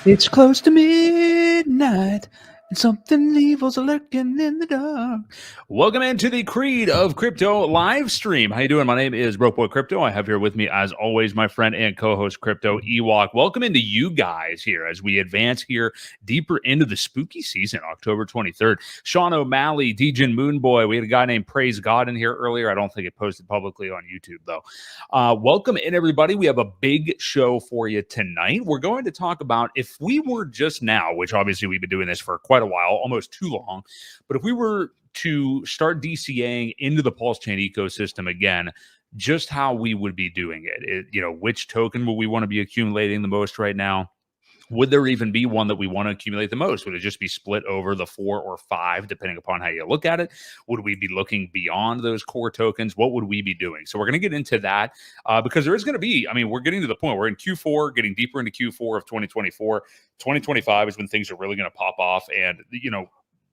It's close to midnight, and something evil's lurking in the dark. Welcome into the Creed of Crypto live stream. How you doing? My name is Broke Boy Crypto. I have here with me, as always, my friend and co-host Crypto Ewok. Welcome into you guys here as we advance here deeper into the spooky season, October 23rd. Sean O'Malley, Djinn Moonboy. We had a guy named Praise God in here earlier. I don't think it posted publicly on YouTube, though. Welcome in, everybody. We have a big show for you tonight. We're going to talk about if we were just now, which obviously we've been doing this for quite a while, almost too long, but if we were to start DCAing into the PulseChain ecosystem again, just how we would be doing it. Which token would we want to be accumulating the most right now? Would there even be one that we want to accumulate the most? Would it just be split over the 4 or 5, depending upon how you look at it? Would we be looking beyond those core tokens? What would we be doing? So we're going to get into that because there is going to be, we're getting to the point. We're in Q4, getting deeper into Q4 of 2024. 2025 is when things are really going to pop off. And,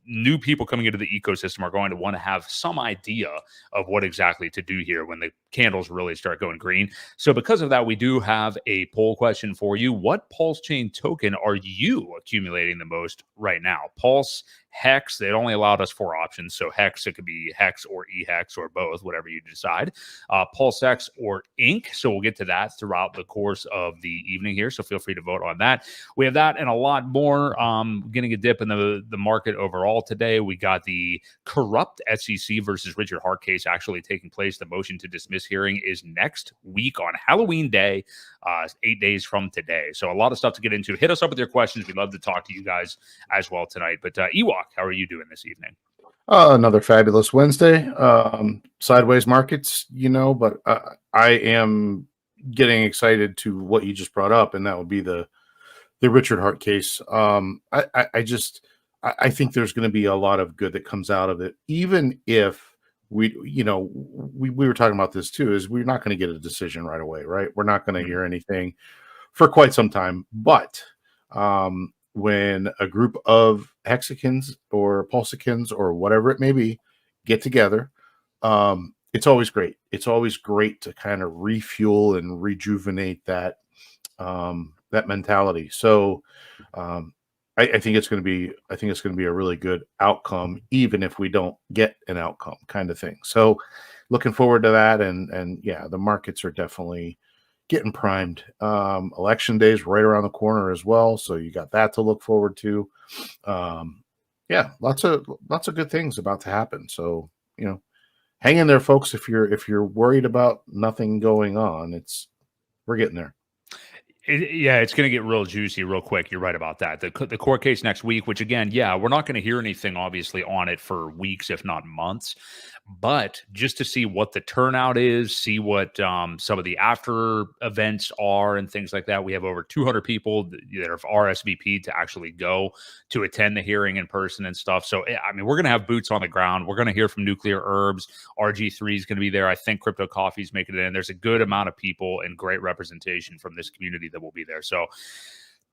new people coming into the ecosystem are going to want to have some idea of what exactly to do here when the candles really start going green. So because of that, we do have a poll question for you. What PulseChain token are you accumulating the most right now? Pulse, Hex, they only allowed us 4 options. So Hex, it could be Hex or eHex or both, whatever you decide. PulseX or Inc. So we'll get to that throughout the course of the evening here. So feel free to vote on that. We have that and a lot more. Getting a dip in the market overall today. We got the corrupt SEC versus Richard Hart case actually taking place. The motion to dismiss hearing is next week on Halloween Day, 8 days from today. So a lot of stuff to get into. Hit us up with your questions. We'd love to talk to you guys as well tonight. But Ewok, how are you doing this evening? Another fabulous Wednesday. Sideways markets, but I am getting excited to what you just brought up, and that would be the Richard Hart case. I think there's going to be a lot of good that comes out of it, even if we were talking about this too, is we're not going to get a decision right away, right? We're not going to hear anything for quite some time, but when a group of hexicans or pulsicans or whatever it may be get together, it's always great. It's always great to kind of refuel and rejuvenate that mentality. So I think it's going to be a really good outcome, even if we don't get an outcome, kind of thing. So looking forward to that. And yeah, the markets are definitely getting primed. Election day is right around the corner as well, so you got that to look forward to. Yeah, lots of good things about to happen. So hang in there, folks. If you're worried about nothing going on, we're getting there. It's going to get real juicy real quick. You're right about that. The court case next week, which again, we're not going to hear anything obviously on it for weeks, if not months. But just to see what the turnout is, see what some of the after events are and things like that. We have over 200 people that have RSVP'd to actually go to attend the hearing in person and stuff. So, we're going to have boots on the ground. We're going to hear from Nuclear Herbs. RG3 is going to be there. I think Crypto Coffee's making it in. There's a good amount of people and great representation from this community that will be there. So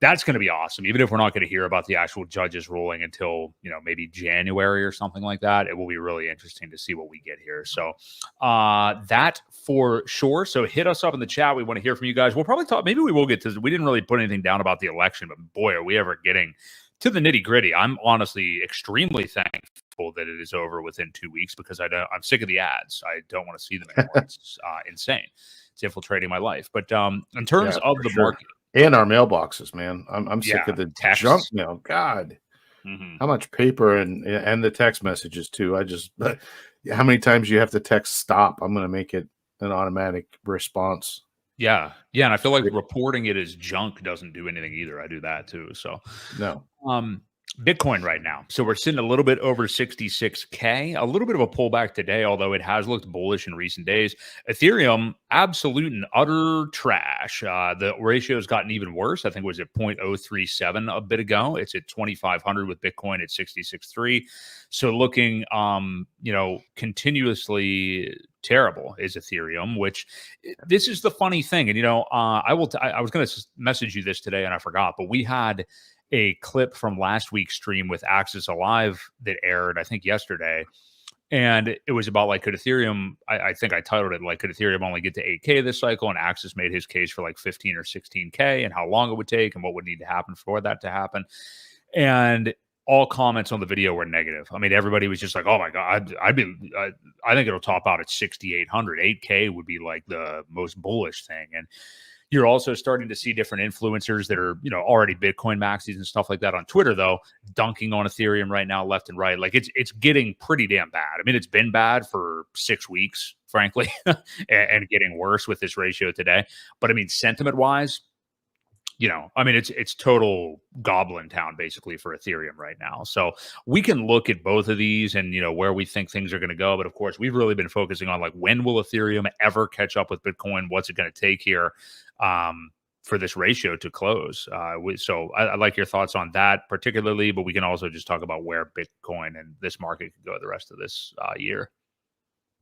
that's going to be awesome. Even if we're not going to hear about the actual judges ruling until, maybe January or something like that, it will be really interesting to see what we get here. So that for sure. So hit us up in the chat. We want to hear from you guys. We'll probably talk. Maybe we will get to, we didn't really put anything down about the election, but boy, are we ever getting to the nitty gritty. I'm honestly extremely thankful that it is over within 2 weeks because I'm sick of the ads. I don't want to see them anymore. It's insane. It's infiltrating my life. But in terms of the market. And our mailboxes, man. I'm sick of the junk mail. God, how much paper and the text messages too. How many times you have to text stop? I'm going to make it an automatic response. Yeah. And I feel like reporting it as junk doesn't do anything either. I do that too. So no. Bitcoin right now. So we're sitting a little bit over 66K, a little bit of a pullback today, although it has looked bullish in recent days. Ethereum, absolute and utter trash. The ratio has gotten even worse. I think it was at 0.037 a bit ago. It's at 2,500 with Bitcoin at 66.3. So looking, continuously terrible is Ethereum, which this is the funny thing. And, I was going to message you this today and I forgot, but we had a clip from last week's stream with Axis Alive that aired, I think yesterday. And it was about like, could Ethereum, I think I titled it like, could Ethereum only get to 8K this cycle? And Axis made his case for like 15 or 16K and how long it would take and what would need to happen for that to happen. And all comments on the video were negative. I mean, everybody was just like, oh my God, I think it'll top out at 6,800. 8K would be like the most bullish thing. And you're also starting to see different influencers that are, already Bitcoin maxis and stuff like that on Twitter, though, dunking on Ethereum right now, left and right. Like it's getting pretty damn bad. I mean, it's been bad for 6 weeks, frankly, and getting worse with this ratio today. But I mean, sentiment wise, it's total goblin town basically for Ethereum right now. So we can look at both of these and, where we think things are going to go. But of course, we've really been focusing on like, when will Ethereum ever catch up with Bitcoin? What's it going to take here for this ratio to close? So I like your thoughts on that particularly, but we can also just talk about where Bitcoin and this market could go the rest of this year.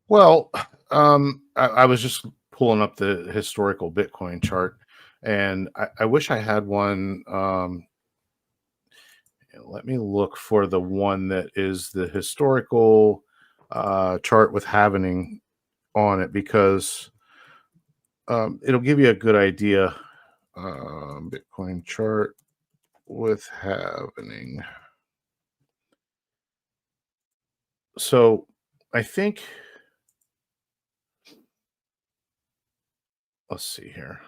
Well, I was just pulling up the historical Bitcoin chart. And I wish I had one. Let me look for the one that is the historical chart with halvening on it, because it'll give you a good idea. Bitcoin chart with halvening. So I think, let's see here.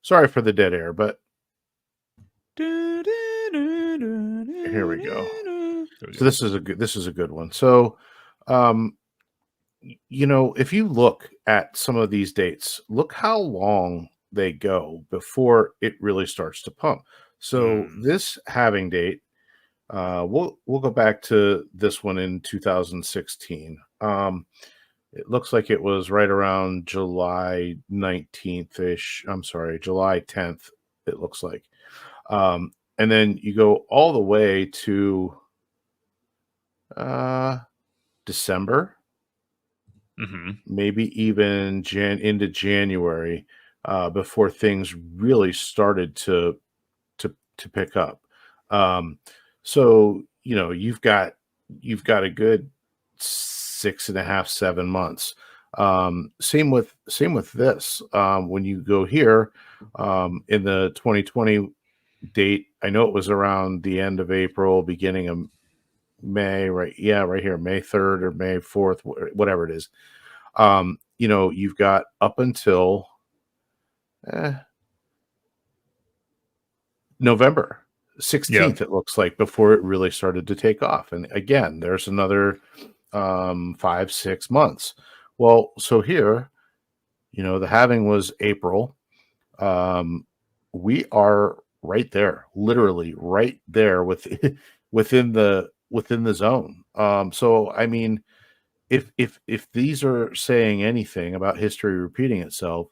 Sorry for the dead air, but here we go. So this is a good one. So, if you look at some of these dates, look how long they go before it really starts to pump. So this halving date, we'll go back to this one in 2016. It looks like it was right around July 19th-ish. I'm sorry, July 10th, it looks like. And then you go all the way to December, maybe even into January, before things really started to pick up. So, you've got a good 6.5, 7 months. Same with this. When you go here, in the 2020 date, I know it was around the end of April, beginning of May, right? Yeah, right here, May 3rd or May 4th, whatever it is. You've got up until November 16th, it looks like, before it really started to take off. And again, there's another 5-6 months. Well, so here, the halving was April. We are right there, literally right there within the zone. So I mean, if these are saying anything about history repeating itself,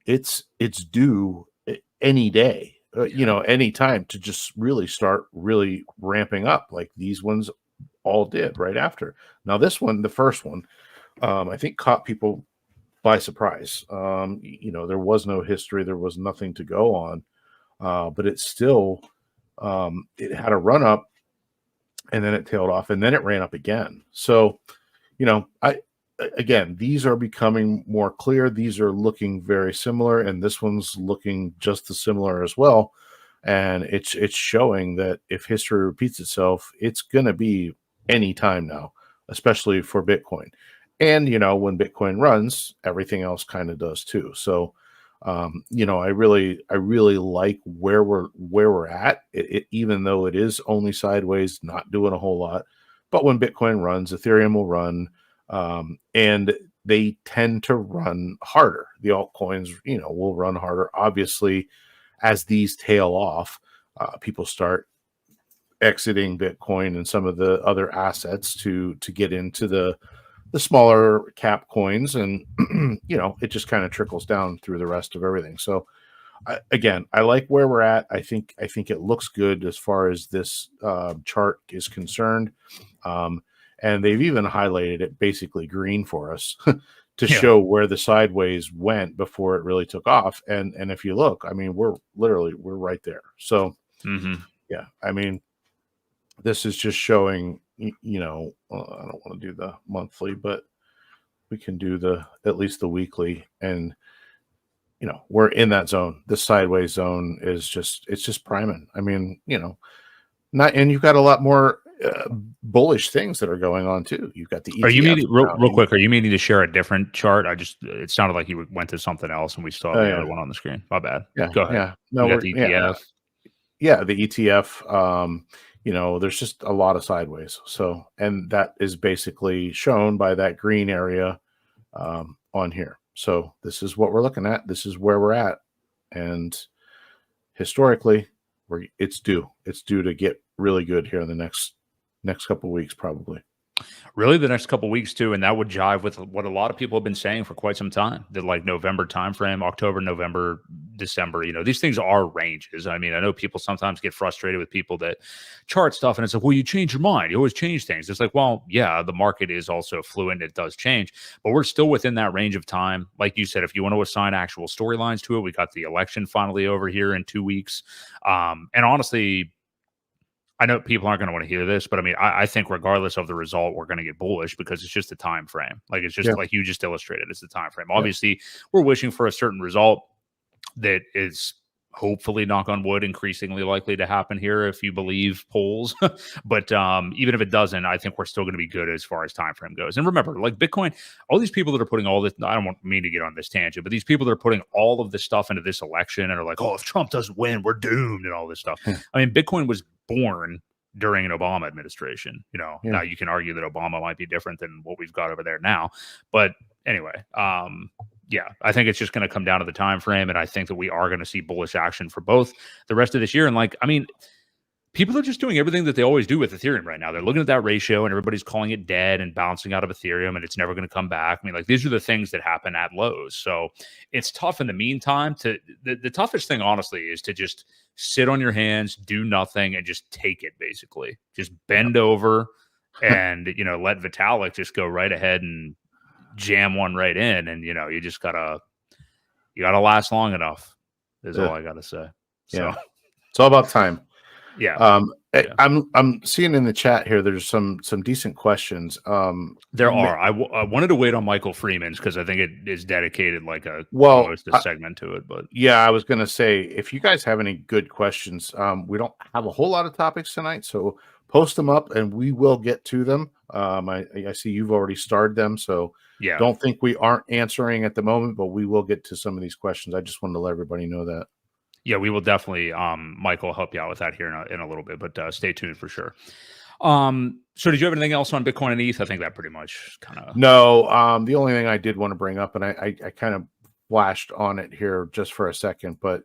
it's due any day, any time to just really start really ramping up like these ones all did right after. Now this one, the first one, I think caught people by surprise. There was no history, there was nothing to go on, but it still, it had a run up, and then it tailed off, and then it ran up again. So, again, these are becoming more clear. These are looking very similar, and this one's looking just as similar as well. And it's showing that if history repeats itself, it's going to be any time now, especially for Bitcoin. And, when Bitcoin runs, everything else kind of does too. So, I really like where we're at, even though it is only sideways, not doing a whole lot. But when Bitcoin runs, Ethereum will run, and they tend to run harder. The altcoins, will run harder. Obviously, as these tail off, people start exiting Bitcoin and some of the other assets to get into the smaller cap coins, and it just kind of trickles down through the rest of everything. So again, I like where we're at. I think it looks good as far as this chart is concerned, and they've even highlighted it basically green for us to show where the sideways went before it really took off. And if you look, I mean, we're right there. So yeah, I mean, this is just showing you know, I don't want to do the monthly, but we can do at least the weekly, and you know, we're in that zone. This sideways zone is just priming. I mean, you know, and you've got a lot more bullish things that are going on too. You've got the ETF. Are you meaning real quick? Are you meaning to share a different chart? It sounded like you went to something else, and we still have the other one on the screen. My bad. Yeah, go ahead. Yeah, no, we got the ETF. Yeah, the ETF. You know, there's just a lot of sideways. So, and that is basically shown by that green area on here. So this is what we're looking at. This is where we're at, and historically, it's due to get really good here in the next couple of weeks, probably. Really, the next couple of weeks too, and that would jive with what a lot of people have been saying for quite some time. The like November timeframe, October, November, December. You know, these things are ranges. I mean, I know people sometimes get frustrated with people that chart stuff, and it's like, well, you change your mind. You always change things. It's like, well, yeah, the market is also fluid. It does change, but we're still within that range of time. Like you said, if you want to assign actual storylines to it, we got the election finally over here in 2 weeks, and honestly, I know people aren't going to want to hear this, but I mean, I think regardless of the result, we're going to get bullish because it's just a time frame. Like it's just like you just illustrated, it's the time frame. Obviously, we're wishing for a certain result that is hopefully, knock on wood, increasingly likely to happen here if you believe polls. But even if it doesn't, I think we're still going to be good as far as time frame goes. And remember, like Bitcoin, all these people that are putting all this, I don't want me to get on this tangent, but these people that are putting all of this stuff into this election and are like, oh, if Trump doesn't win, we're doomed and all this stuff. I mean, Bitcoin was born during an Obama administration. You know, now you can argue that Obama might be different than what we've got over there now. But anyway, yeah, I think it's just going to come down to the time frame, and I think that we are going to see bullish action for both the rest of this year. And like, I mean, people are just doing everything that they always do with Ethereum right now. They're looking at that ratio, and everybody's calling it dead and bouncing out of Ethereum, and it's never going to come back. I mean, like, these are the things that happen at lows. So it's tough in the meantime. The toughest thing, honestly, is to just sit on your hands, do nothing, and just take it. Basically, just bend over and let Vitalik just go right ahead and jam one right in, and you just gotta last long enough is all I gotta say. So it's all about time. I'm seeing in the chat here there's some decent questions. There are. I wanted to wait on Michael Freeman's because I think it is dedicated like almost a segment to it. But I was gonna say, if you guys have any good questions, we don't have a whole lot of topics tonight, so post them up and we will get to them. I see you've already starred them, so don't think we aren't answering at the moment, but we will get to some of these questions. I just wanted to let everybody know that. Yeah, we will definitely, Michael, will help you out with that here in a little bit, but stay tuned for sure. So did you have anything else on Bitcoin and ETH? I think that pretty much kind of... No, the only thing I did want to bring up, and I kind of flashed on it here just for a second, but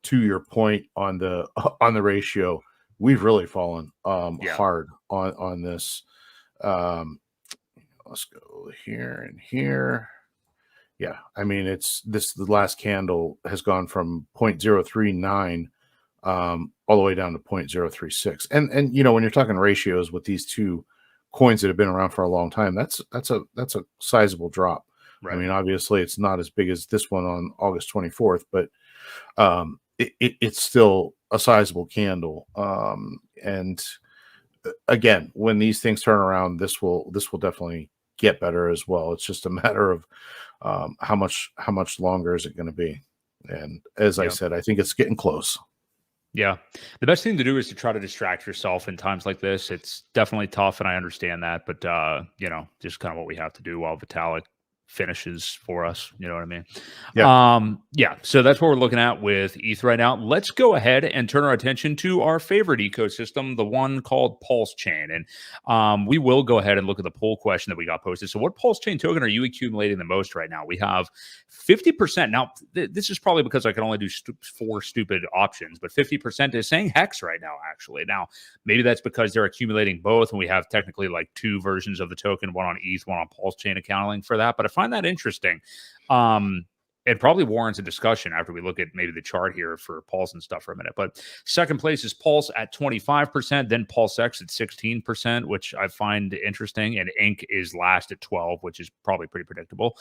to your point on the ratio, we've really fallen hard on this. Let's go here and here. Yeah, I mean, the last candle has gone from 0.039 all the way down to 0.036. And when you're talking ratios with these two coins that have been around for a long time, that's a sizable drop. Right. I mean, obviously it's not as big as this one on August 24th, but it's still a sizable candle. And again, when these things turn around, this will definitely get better as well. It's just a matter of how much longer is it going to be? And as I said, I think it's getting close. Yeah. The best thing to do is to try to distract yourself in times like this. It's definitely tough, and I understand that, but just kind of what we have to do while Vitalik finishes for us. You know what I mean? So that's what we're looking at with ETH right now. Let's go ahead and turn our attention to our favorite ecosystem, the one called PulseChain. And we will go ahead and look at the poll question that we got posted. So what PulseChain token are you accumulating the most right now? We have 50%. Now, this is probably because I can only do 4 stupid options, but 50% is saying Hex right now, actually. Now, maybe that's because they're accumulating both, and we have technically like 2 versions of the token, one on ETH, one on PulseChain accounting for that. But I find that interesting. It probably warrants a discussion after we look at maybe the chart here for Pulse and stuff for a minute. But second place is Pulse at 25%, then PulseX at 16%, which I find interesting. And Inc is last at 12, which is probably pretty predictable.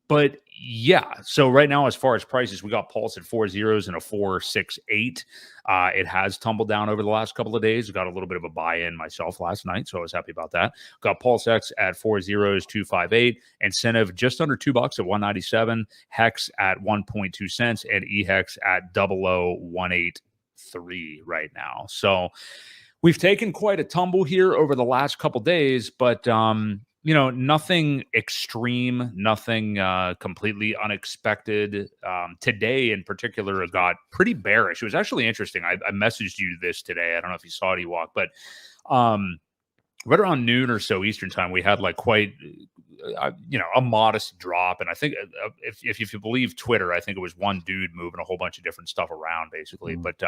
But yeah, so right now, as far as prices, we got Pulse at 4 zeros and a 468. It has tumbled down over the last couple of days. Got a little bit of a buy-in myself last night, so I was happy about that. Got Pulse X at 4 zeros, 258. Incentive just under $2 at 197. Hex at 1.2 cents, and eHex at 00183 right now. So we've taken quite a tumble here over the last couple days, but nothing extreme, nothing completely unexpected. Today in particular got pretty bearish. It was actually interesting. I messaged you this today. I don't know if you saw it, Ewok, but right around noon or so Eastern time, we had like quite, a modest drop. And I think if you believe Twitter, I think it was one dude moving a whole bunch of different stuff around, basically. But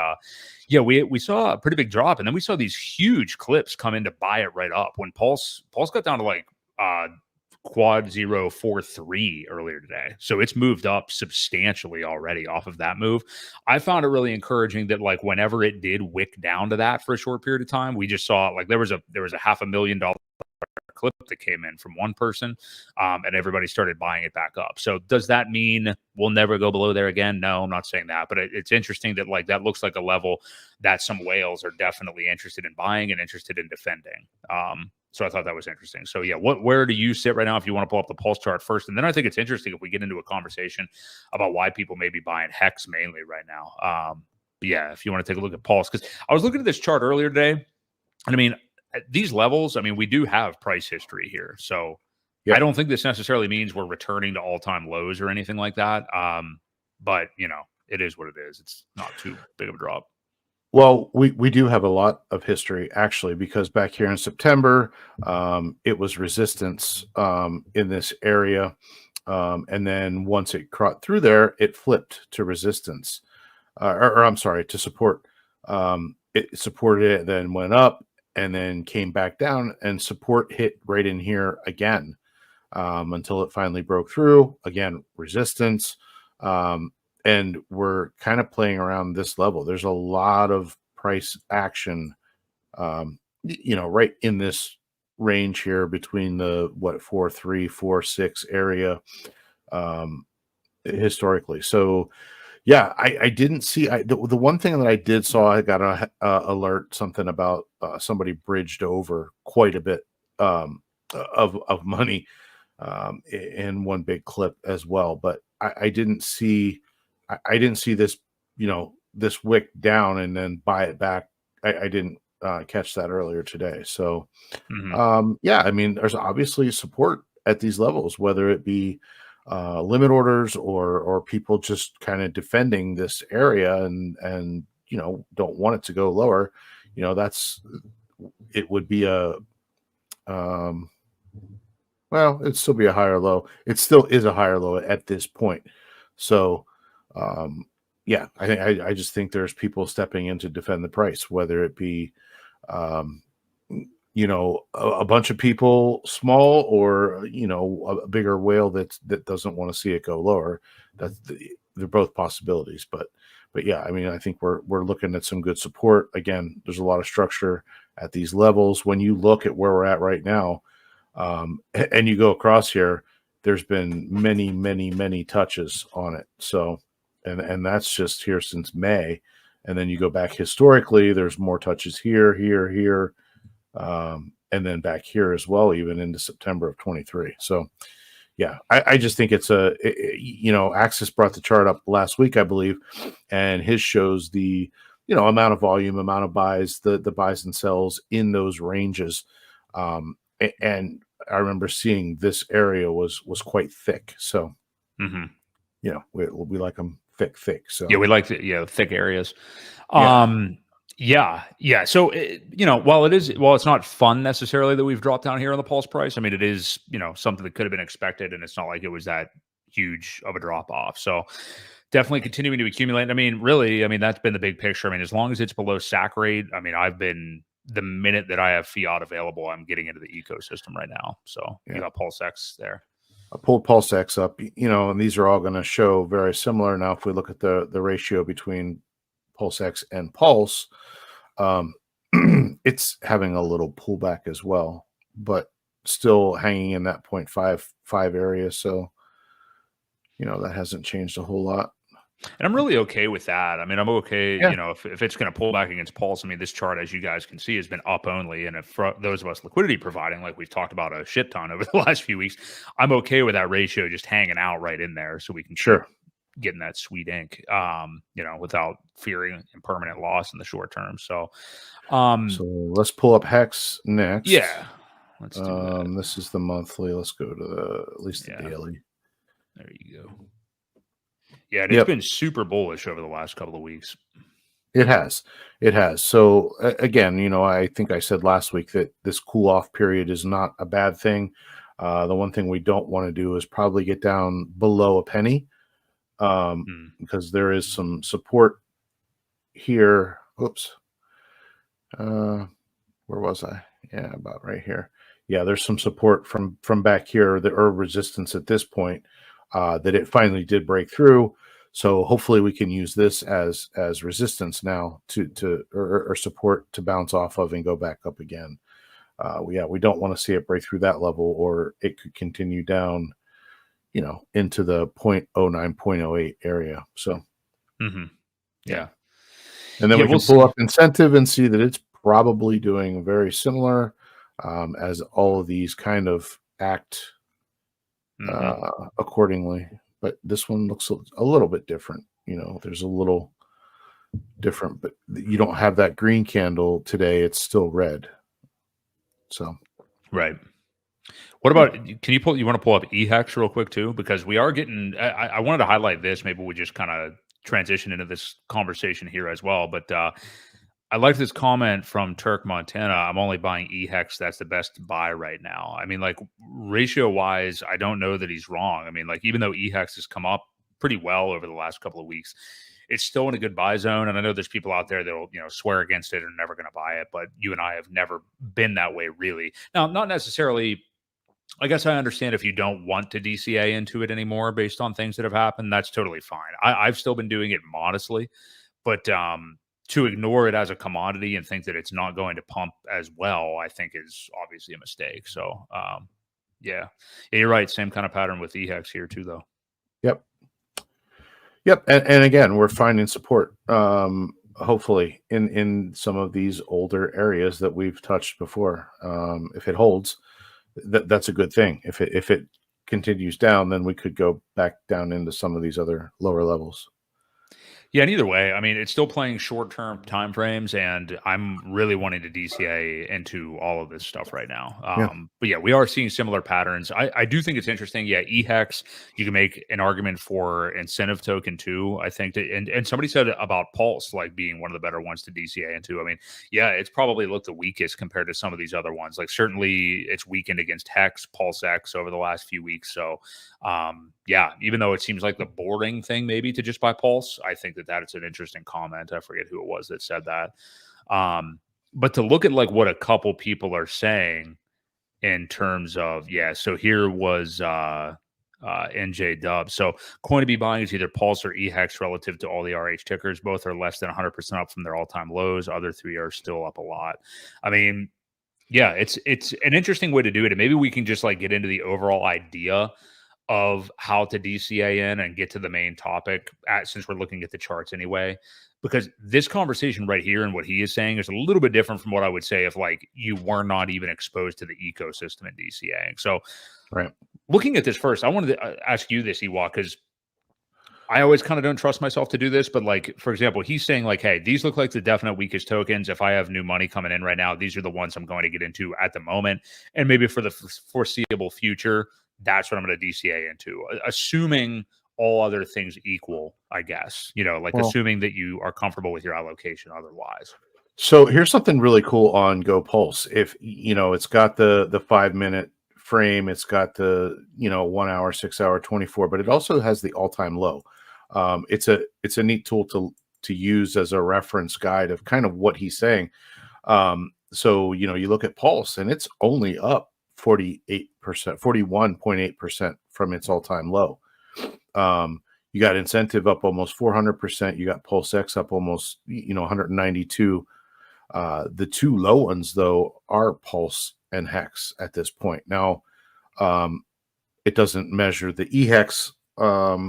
we saw a pretty big drop, and then we saw these huge clips come in to buy it right up when Pulse got down to like quad 043 earlier today. So it's moved up substantially already off of that move. I found it really encouraging that like whenever it did wick down to that for a short period of time, we just saw like there was a $500,000 clip that came in from one person, and everybody started buying it back up. So does that mean we'll never go below there again? No, I'm not saying that, but it's interesting that like that looks like a level that some whales are definitely interested in buying and interested in defending. So I thought that was interesting. So yeah, where do you sit right now if you want to pull up the Pulse chart first? And then I think it's interesting if we get into a conversation about why people may be buying Hex mainly right now. Yeah, if you want to take a look at Pulse, because I was looking at this chart earlier today, and I mean, at these levels, I mean, we do have price history here. So I don't think this necessarily means we're returning to all-time lows or anything like that. But, it is what it is. It's not too big of a drop. Well, we do have a lot of history, actually, because back here in September, it was resistance in this area. And then once it caught through there, it flipped to resistance. Or I'm sorry, to support. It supported it, then went up, and then came back down, and support hit right in here again until it finally broke through. Again, resistance. And we're kind of playing around this level. There's a lot of price action, right in this range here between the 4.3, 4.6 area historically. So yeah, I didn't see the one thing that I did saw. I got a alert something about somebody bridged over quite a bit of money in one big clip as well, but I didn't see. I didn't see this, this wick down and then buy it back. I didn't catch that earlier today. So, yeah, I mean, there's obviously support at these levels, whether it be limit orders or people just kind of defending this area and don't want it to go lower. It would be well, it'd still be a higher low. It still is a higher low at this point. So, yeah, I just think there's people stepping in to defend the price, whether it be, a bunch of people small or, a bigger whale that doesn't want to see it go lower. They're both possibilities, but yeah, I mean, I think we're looking at some good support. Again, there's a lot of structure at these levels. When you look at where we're at right now, and you go across here, there's been many, many, many touches on it. So, and that's just here since May. And then you go back historically, there's more touches here, and then back here as well, even into September of 23. So, yeah, I just think it's Axis brought the chart up last week, I believe, and his shows the, amount of volume, amount of buys, the buys and sells in those ranges. And I remember seeing this area was quite thick. So, we like them thick. So yeah, we like thick areas. Yeah. So, while it's not fun necessarily that we've dropped down here on the Pulse price, I mean, it is, something that could have been expected, and it's not like it was that huge of a drop off. So definitely continuing to accumulate. I mean, really, that's been the big picture. I mean, as long as it's below SAC rate, the minute that I have fiat available, I'm getting into the ecosystem right now. So you got Pulse X there. I pulled Pulse X up, and these are all going to show very similar. Now, if we look at the ratio between Pulse X and Pulse, it's having a little pullback as well, but still hanging in that 0.55 area. So, that hasn't changed a whole lot. And I'm really okay with that. I mean, I'm okay, Yeah. if it's going to pull back against Pulse. I mean, this chart, as you guys can see, has been up only. And if for those of us liquidity providing, like we've talked about a shit ton over the last few weeks, I'm okay with that ratio just hanging out right in there so we can keep getting that sweet ink, without fearing impermanent loss in the short term. So let's pull up Hex next. Yeah. Let's do that. This is the monthly. Let's go to at least the daily. There you go. Yeah, it's been super bullish over the last couple of weeks. It has. So again, I think I said last week that this cool off period is not a bad thing. The one thing we don't want to do is probably get down below a penny, because there is some support here. Oops. Where was I? Yeah, about right here. Yeah, there's some support from back here, or resistance at this point, that it finally did break through. So hopefully we can use this as resistance now or support to bounce off of and go back up again. We don't want to see it break through that level, or it could continue down, into the 0.09, 0.08 area. So, yeah. And then we can pull up incentive and see that it's probably doing very similar, as all of these kind of act accordingly. But this one looks a little bit different. There's a little different, but you don't have that green candle today. It's still red. So, right. What about, you want to pull up EHEX real quick too? Because we are getting, I wanted to highlight this. Maybe we just kind of transition into this conversation here as well. But I like this comment from Turk Montana. I'm only buying EHEX. That's the best buy right now. I mean, like ratio wise, I don't know that he's wrong. I mean, like even though EHEX has come up pretty well over the last couple of weeks, it's still in a good buy zone. And I know there's people out there that will, swear against it and are never going to buy it. But you and I have never been that way, really. Now, not necessarily. I guess I understand if you don't want to DCA into it anymore based on things that have happened. That's totally fine. I've still been doing it modestly, but to ignore it as a commodity and think that it's not going to pump as well, I think is obviously a mistake. So, yeah, you're right. Same kind of pattern with EHEX here too, though. Yep. And again, we're finding support, hopefully in some of these older areas that we've touched before. If it holds, that's a good thing. If it continues down, then we could go back down into some of these other lower levels. Yeah, and either way, I mean, it's still playing short-term time frames, and I'm really wanting to DCA into all of this stuff right now. But yeah, we are seeing similar patterns. I do think it's interesting. Yeah, EHEX, you can make an argument for incentive token too. I think that, and somebody said about Pulse like being one of the better ones to DCA into. I mean, yeah, it's probably looked the weakest compared to some of these other ones. Like certainly it's weakened against Hex, Pulse X over the last few weeks. So yeah, even though it seems like the boring thing maybe to just buy Pulse, I think that it's an interesting comment. I forget who it was that said that. But to look at like what a couple people are saying in terms of, so here was NJ Dub. So coin to be buying is either Pulse or EHEX relative to all the RH tickers. Both are less than 100% up from their all-time lows. Other three are still up a lot. I mean, yeah, it's an interesting way to do it. And maybe we can just like get into the overall idea of how to DCA in and get to the main topic since we're looking at the charts anyway, because this conversation right here and what he is saying is a little bit different from what I would say if like you were not even exposed to the ecosystem in DCA. So looking at this first, I wanted to ask you this, Ewok, because I always kind of don't trust myself to do this, but like, for example, he's saying like, hey, these look like the definite weakest tokens. If I have new money coming in right now, these are the ones I'm going to get into at the moment. And maybe for the foreseeable future, that's what I'm going to DCA into, assuming all other things equal, I guess, assuming that you are comfortable with your allocation otherwise. So here's something really cool on Go Pulse. If, it's got the 5 minute frame, it's got the, 1 hour, 6 hour, 24, but it also has the all time low. It's a neat tool to use as a reference guide of kind of what he's saying. So, you look at Pulse and it's only up 48%, 41.8% from its all-time low. You got incentive up almost 400%. You got Pulse X up almost 192. The two low ones though are Pulse and Hex at this point. Now it doesn't measure the EHEX But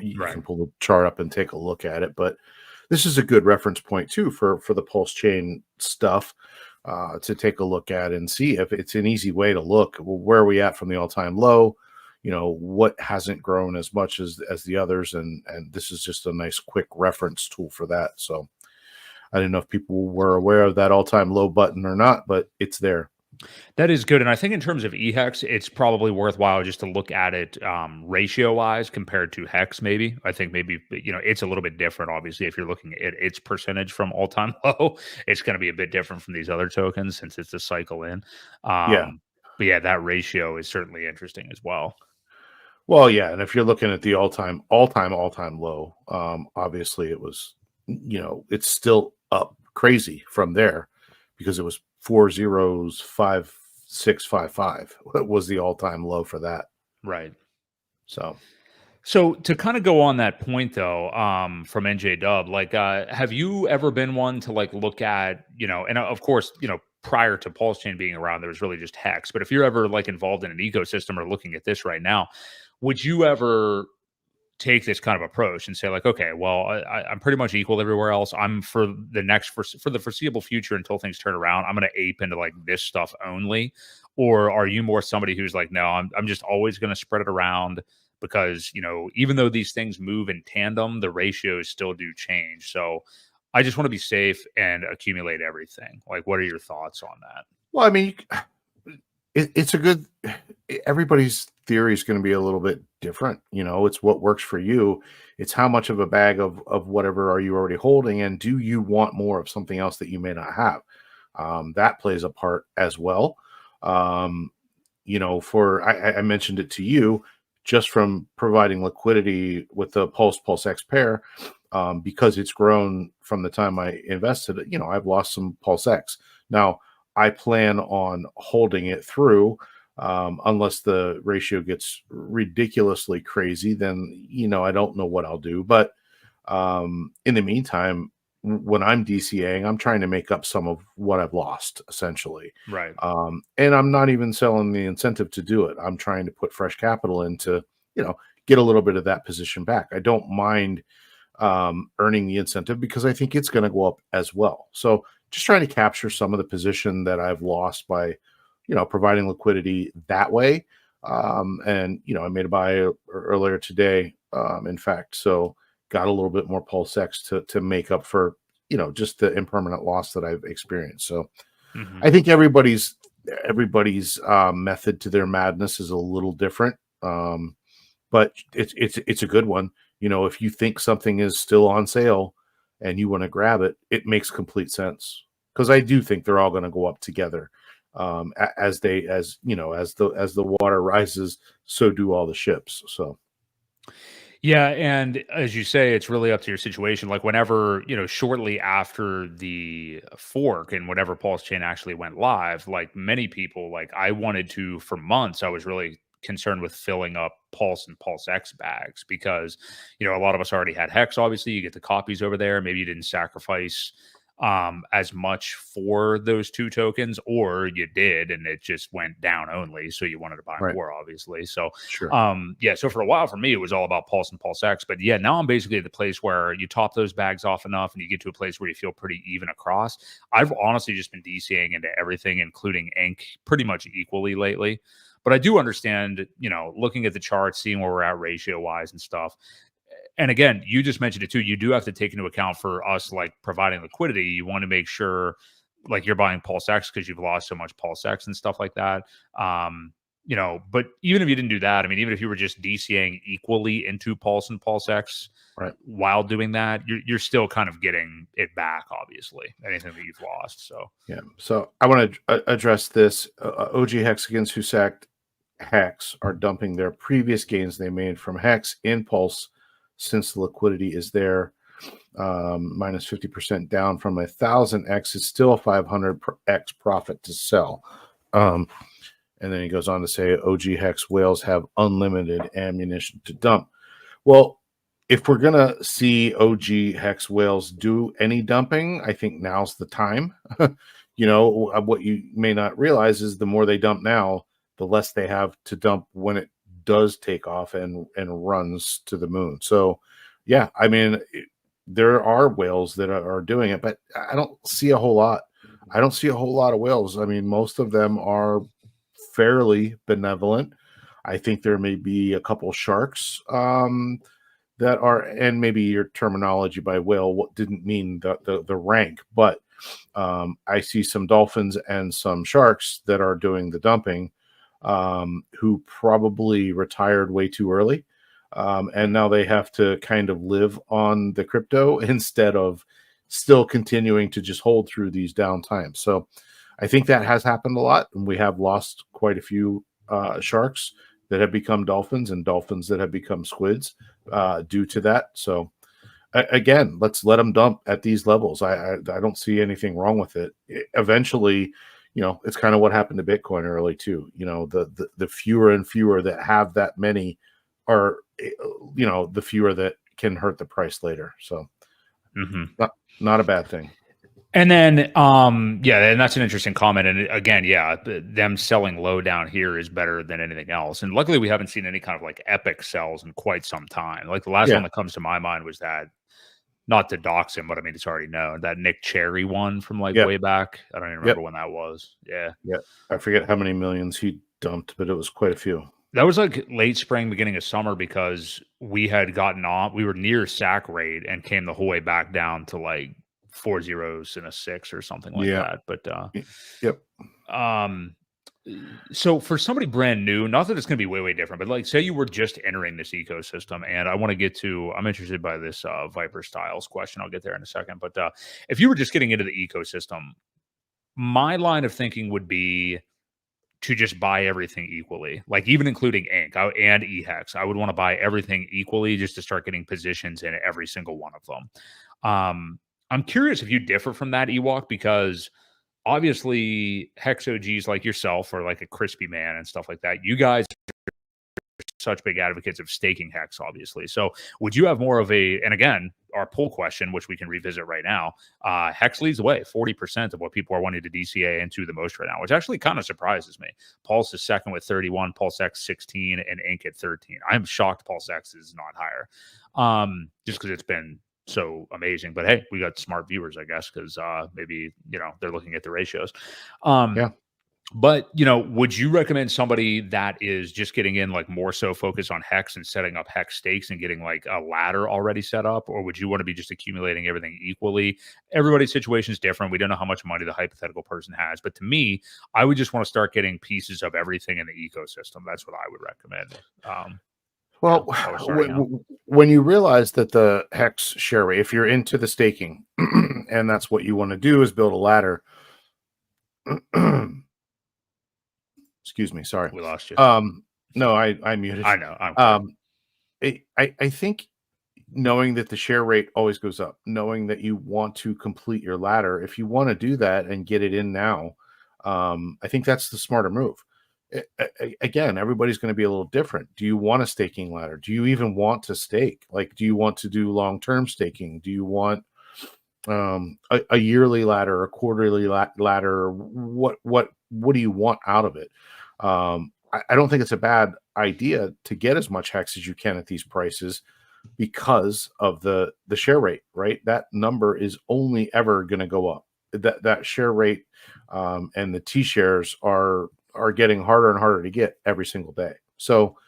you Right. can pull the chart up and take a look at it. But this is a good reference point too for the PulseChain stuff to take a look at and see if it's an easy way to look. Well, where are we at from the all-time low? What hasn't grown as much as the others, and this is just a nice quick reference tool for that. So I don't know if people were aware of that all-time low button or not, but it's there. That is good, and I think in terms of eHex, it's probably worthwhile just to look at it, ratio-wise compared to Hex maybe. I think maybe, it's a little bit different, obviously, if you're looking at its percentage from all-time low, it's gonna be a bit different from these other tokens since it's a cycle in. Yeah. But yeah, that ratio is certainly interesting as well. Well, yeah, and if you're looking at the all-time low, obviously it was, it's still up crazy from there because it was 4 zeros 5655 was the all-time low for that. Right. So So to kind of go on that point though, from NJ Dub, like, have you ever been one to like look at, and of course, prior to PulseChain being around, there was really just Hex. But if you're ever like involved in an ecosystem or looking at this right now, would you ever take this kind of approach and say like, okay, well, I'm pretty much equal everywhere else. I'm for the foreseeable future until things turn around, I'm going to ape into like this stuff only? Or are you more somebody who's like, no, I'm just always going to spread it around because, even though these things move in tandem, the ratios still do change. So I just want to be safe and accumulate everything. Like, what are your thoughts on that? well, I mean, it's a good. Everybody's theory is going to be a little bit different. It's what works for you. It's how much of a bag of whatever are you already holding, and do you want more of something else that you may not have? That plays a part as well. I mentioned it to you just from providing liquidity with the PulseX pair, because it's grown from the time I invested. I've lost some PulseX. Now I plan on holding it through, unless the ratio gets ridiculously crazy. Then I don't know what I'll do. But in the meantime, when I'm DCAing, I'm trying to make up some of what I've lost, essentially. Right. And I'm not even selling the incentive to do it. I'm trying to put fresh capital in to, get a little bit of that position back. I don't mind earning the incentive because I think it's going to go up as well. So just trying to capture some of the position that I've lost by, providing liquidity that way. And, I made a buy earlier today, in fact. So got a little bit more PulseX to make up for, just the impermanent loss that I've experienced. So I think everybody's method to their madness is a little different. But it's a good one. If you think something is still on sale and you want to grab it, it makes complete sense, because I do think they're all going to go up together. As the water rises, so do all the ships. So. Yeah, and as you say, it's really up to your situation. Like whenever, shortly after the fork and whenever PulseChain actually went live, like many people, like I wanted to, for months, I was really concerned with filling up Pulse and PulseX bags because, a lot of us already had Hex. Obviously, you get the copies over there. Maybe you didn't sacrifice as much for those two tokens, or you did and it just went down only, so you wanted to buy Right. more, obviously. So Sure. so for a while for me it was all about Pulse and PulseX, but yeah, now I'm basically at the place where you top those bags off enough and you get to a place where you feel pretty even across. I've honestly just been DCing into everything, including ink, pretty much equally lately. But I do understand, looking at the charts, seeing where we're at ratio wise and stuff. And again, you just mentioned it too. You do have to take into account for us, like providing liquidity. You want to make sure, like, you're buying PulseX because you've lost so much PulseX and stuff like that. But even if you didn't do that, I mean, even if you were just DCing equally into Pulse and PulseX, Right, while doing that, you're still kind of getting it back, obviously, anything that you've lost. So yeah. So I want to address this. OG Hexagons who sacked Hex are dumping their previous gains they made from Hex in Pulse, since the liquidity is there. Minus 50% down from 1,000x is still a 500x profit to sell. And then he goes on to say OG Hex whales have unlimited ammunition to dump. Well, if we're going to see OG Hex whales do any dumping, I think now's the time. What you may not realize is the more they dump now, the less they have to dump when it does take off and runs to the moon. So yeah, I mean, there are whales that are doing it, but I don't see a whole lot. I don't see a whole lot of whales. I mean, most of them are fairly benevolent. I think there may be a couple sharks that are, and maybe your terminology by whale what didn't mean the rank, but I see some dolphins and some sharks that are doing the dumping, who probably retired way too early. And now they have to kind of live on the crypto instead of still continuing to just hold through these down times. So I think that has happened a lot, and we have lost quite a few sharks that have become dolphins and dolphins that have become squids due to that. So again, let's let them dump at these levels. I don't see anything wrong with it. Eventually, it's kind of what happened to Bitcoin early too. The fewer and fewer that have that many are, the fewer that can hurt the price later. So not a bad thing. And then, yeah, and that's an interesting comment. And again, yeah, them selling low down here is better than anything else. And luckily, we haven't seen any kind of like epic sells in quite some time. Like the last one that comes to my mind was that, not to dox him, but I mean, it's already known, that Nick Cherry one from like way back. I don't even remember when that was. Yeah. I forget how many millions he dumped, but it was quite a few. That was like late spring, beginning of summer, because we had gotten off. We were near sack rate and came the whole way back down to like 4 zeros and a 6 or something like that. But so for somebody brand new, not that it's going to be way different, but like say you were just entering this ecosystem, and I want to get to, I'm interested by this Viper Styles question. I'll get there in a second. But if you were just getting into the ecosystem, my line of thinking would be to just buy everything equally, like even including Ink and eHex. I would want to buy everything equally just to start getting positions in every single one of them. I'm curious if you differ from that, Ewok, because obviously Hex OGs like yourself or like a Crispy Man and stuff like that, you guys are such big advocates of staking Hex, obviously. So would you have more of and again, our poll question, which we can revisit right now, Hex leads the way, 40% of what people are wanting to DCA into the most right now, which actually kind of surprises me. Pulse is second with 31, Pulse X 16, and Ink at 13. I'm shocked Pulse X is not higher, just because it's been so amazing. But hey, we got smart viewers, I guess, because maybe they're looking at the ratios. But would you recommend somebody that is just getting in, like more so focused on Hex and setting up Hex stakes and getting like a ladder already set up, or would you want to be just accumulating everything equally? Everybody's situation is different. We don't know how much money the hypothetical person has, but to me, I would just want to start getting pieces of everything in the ecosystem. That's what I would recommend. Well, when you realize that the Hex share rate, if you're into the staking and that's what you want to do is build a ladder. Excuse me. Sorry. We lost you. No, I muted. I know. I think knowing that the share rate always goes up, knowing that you want to complete your ladder, if you want to do that and get it in now, I think that's the smarter move. Again, everybody's going to be a little different. Do you want a staking ladder? Do you even want to stake? Like, do you want to do long-term staking? Do you want a yearly ladder, a quarterly ladder? What do you want out of it? I don't think it's a bad idea to get as much Hex as you can at these prices because of the share rate, right? That number is only ever going to go up. That share rate and the T shares are getting harder and harder to get every single day. So,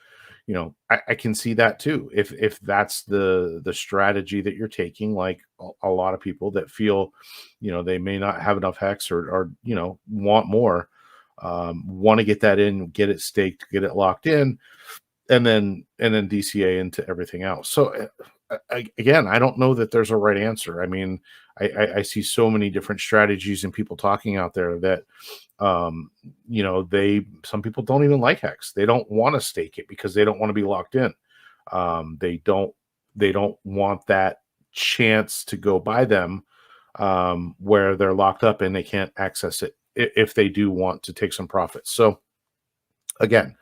I can see that too. If that's the strategy that you're taking, like a lot of people that feel, they may not have enough Hex or want more, want to get that in, get it staked, get it locked in, and then DCA into everything else. So again, I don't know that there's a right answer. I mean, I see so many different strategies and people talking out there that, some people don't even like Hex. They don't want to stake it because they don't want to be locked in. They don't want that chance to go by them, where they're locked up and they can't access it if they do want to take some profits. So again,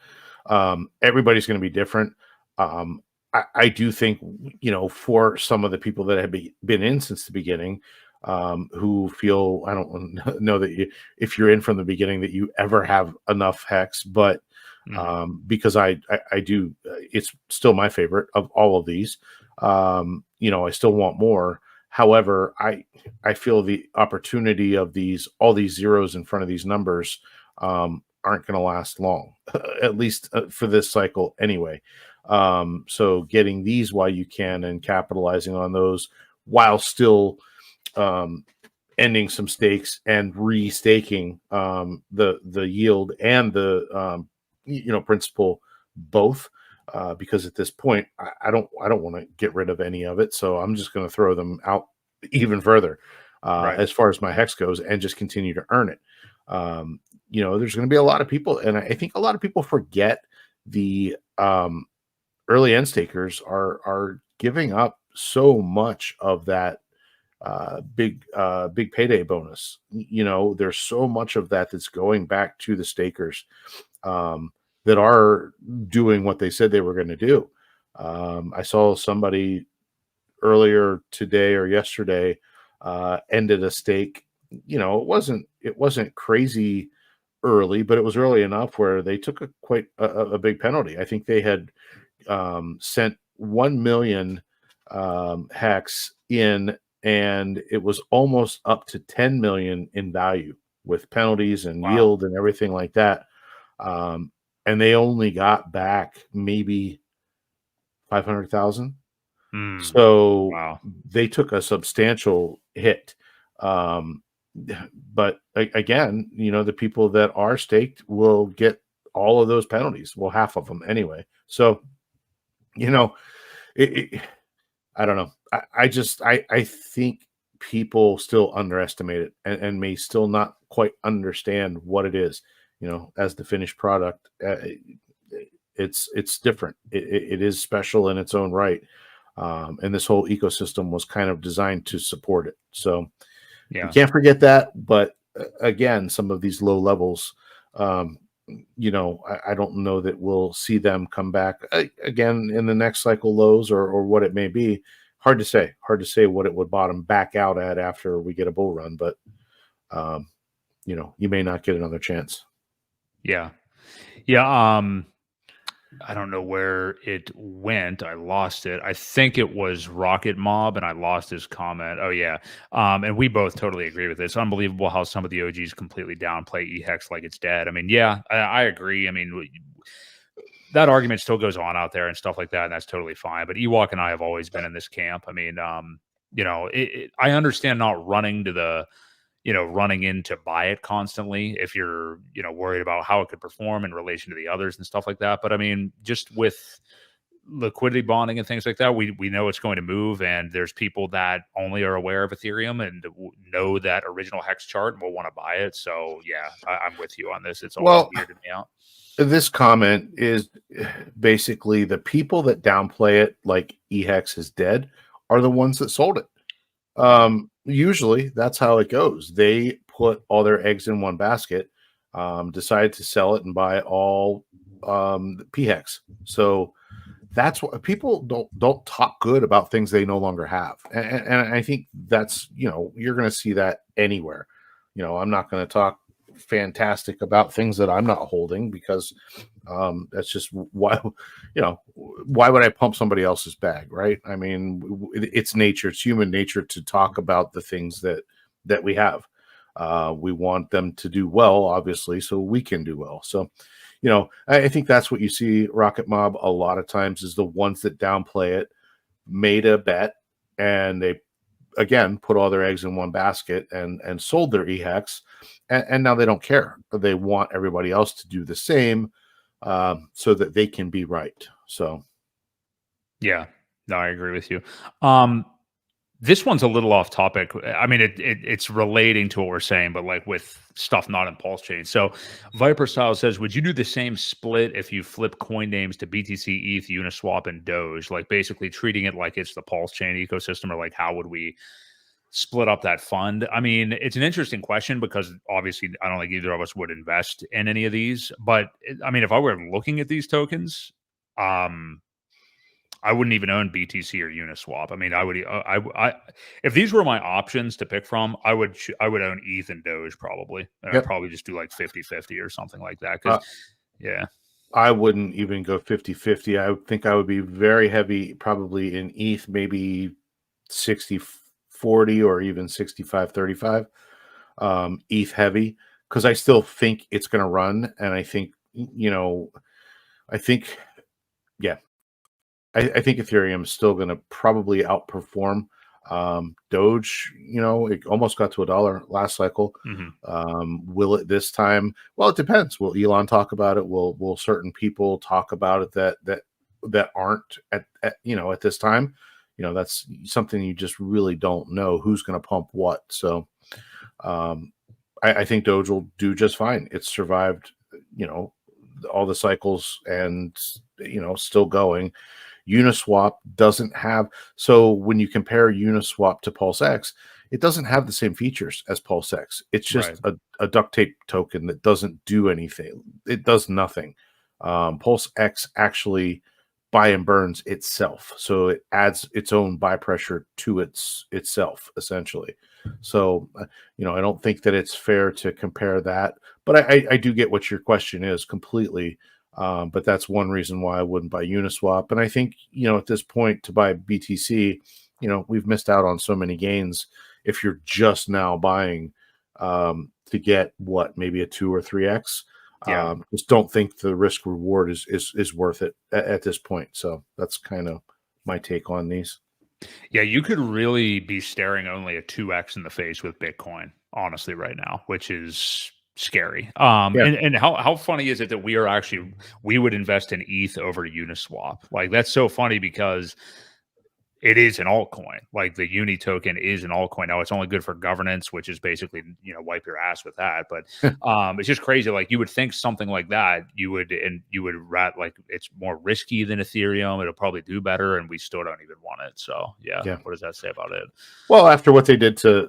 everybody's going to be different. I do think, for some of the people that have been in since the beginning, who feel, I don't know that if you're in from the beginning that you ever have enough Hex, but because I do. It's still my favorite of all of these. I still want more. However, I feel the opportunity of all these zeros in front of these numbers aren't going to last long, at least for this cycle anyway. So getting these while you can and capitalizing on those while still ending some stakes and restaking the yield and the principal both, because at this point I don't want to get rid of any of it, so I'm just going to throw them out even further as far as my hex goes and just continue to earn it. There's going to be a lot of people, and I think a lot of people forget the early end stakers are giving up so much of that big payday bonus. There's so much of that's going back to the stakers that are doing what they said they were going to do. I saw somebody earlier today or yesterday ended a stake. It wasn't crazy early, but it was early enough where they took quite a big penalty. I think they had sent 1 million hex in, and it was almost up to 10 million in value with penalties and yield and everything like that. And they only got back maybe 500,000. So they took a substantial hit. But again, the people that are staked will get all of those penalties. Well, half of them anyway. So, I don't know. I think people still underestimate it and may still not quite understand what it is. As the finished product, it's different. It is special in its own right. And this whole ecosystem was kind of designed to support it. So you can't forget that. But again, some of these low levels, I don't know that we'll see them come back again in the next cycle lows or what it may be. Hard to say what it would bottom back out at after we get a bull run, but you may not get another chance. Yeah. I don't know where it went. I lost it. I think it was Rocket Mob, and I lost his comment. Oh yeah. And we both totally agree with this. Unbelievable how some of the OGs completely downplay eHex like it's dead. I mean, yeah, I agree. I mean, that argument still goes on out there and stuff like that, and that's totally fine. But Ewok and I have always been in this camp. I mean, I understand not running to running in to buy it constantly if you're, worried about how it could perform in relation to the others and stuff like that. But I mean, just with liquidity bonding and things like that, we know it's going to move, and there's people that only are aware of Ethereum and know that original hex chart and will want to buy it. So yeah, I'm with you on this. It's all weirded me out. This comment is basically the people that downplay it like eHex is dead are the ones that sold it. Usually that's how it goes. They put all their eggs in one basket, decide to sell it and buy all PHEX. So that's what people don't talk good about things they no longer have. And I think that's, you're going to see that anywhere. I'm not going to talk fantastic about things that I'm not holding because that's just why would I pump somebody else's bag, right? I mean, it's nature, it's human nature to talk about the things that we have. We want them to do well, obviously, so we can do well. So I think that's what you see Rocket Mob a lot of times is the ones that downplay it, made a bet, and they again put all their eggs in one basket and sold their eHex, and now they don't care. They want everybody else to do the same so that they can be right. So yeah, no, I agree with you. This one's a little off topic. I mean, it's relating to what we're saying, but like with stuff not in PulseChain. So Viper Style says, would you do the same split if you flip coin names to BTC, ETH, Uniswap, and Doge? Like basically treating it like it's the PulseChain ecosystem, or like how would we split up that fund? I mean, it's an interesting question because obviously I don't think either of us would invest in any of these. But I mean, if I were looking at these tokens, I wouldn't even own BTC or Uniswap. I mean, I if these were my options to pick from, I would own ETH and Doge probably. And I'd probably just do like 50-50 or something like that. Yeah. I wouldn't even go 50-50. I think I would be very heavy probably in ETH, maybe 60-40 or even 65-35. ETH heavy, because I still think it's going to run. And I think, I think, yeah, I think Ethereum is still going to probably outperform Doge. It almost got to $1 last cycle. Will it this time? Well, it depends. Will Elon talk about it? Will certain people talk about it that aren't at this time? That's something you just really don't know who's going to pump what. So I think Doge will do just fine. It's survived, all the cycles and, still going. Uniswap doesn't have, so when you compare Uniswap to PulseX, it doesn't have the same features as PulseX. It's just a duct tape token that doesn't do anything. It does nothing. PulseX actually buy and burns itself, so it adds its own buy pressure to itself essentially. So I don't think that it's fair to compare that, but I do get what your question is completely. But that's one reason why I wouldn't buy Uniswap. And I think, at this point to buy BTC, we've missed out on so many gains if you're just now buying to get maybe a 2 or 3x. Just don't think the risk reward is worth it at this point. So that's kind of my take on these. Yeah, you could really be staring only a 2x in the face with Bitcoin, honestly, right now, which is scary. And how funny is it that we would invest in ETH over Uniswap? Like, that's so funny because it is an altcoin. Like, the Uni token is an altcoin. Now, it's only good for governance, which is basically, wipe your ass with that. But it's just crazy. Like, you would think something like that, you would like, it's more risky than Ethereum. It'll probably do better, and we still don't even want it. So, yeah. What does that say about it? Well, after what they did to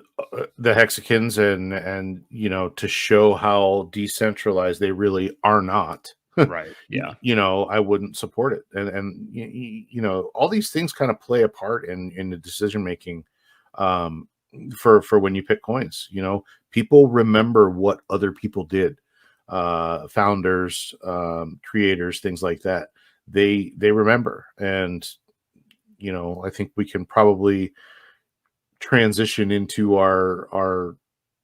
the Hexicans and to show how decentralized they really are not. Right. Yeah. I wouldn't support it. And all these things kind of play a part in the decision making for when you pick coins. People remember what other people did. Founders, creators, things like that. They remember. And I think we can probably transition into our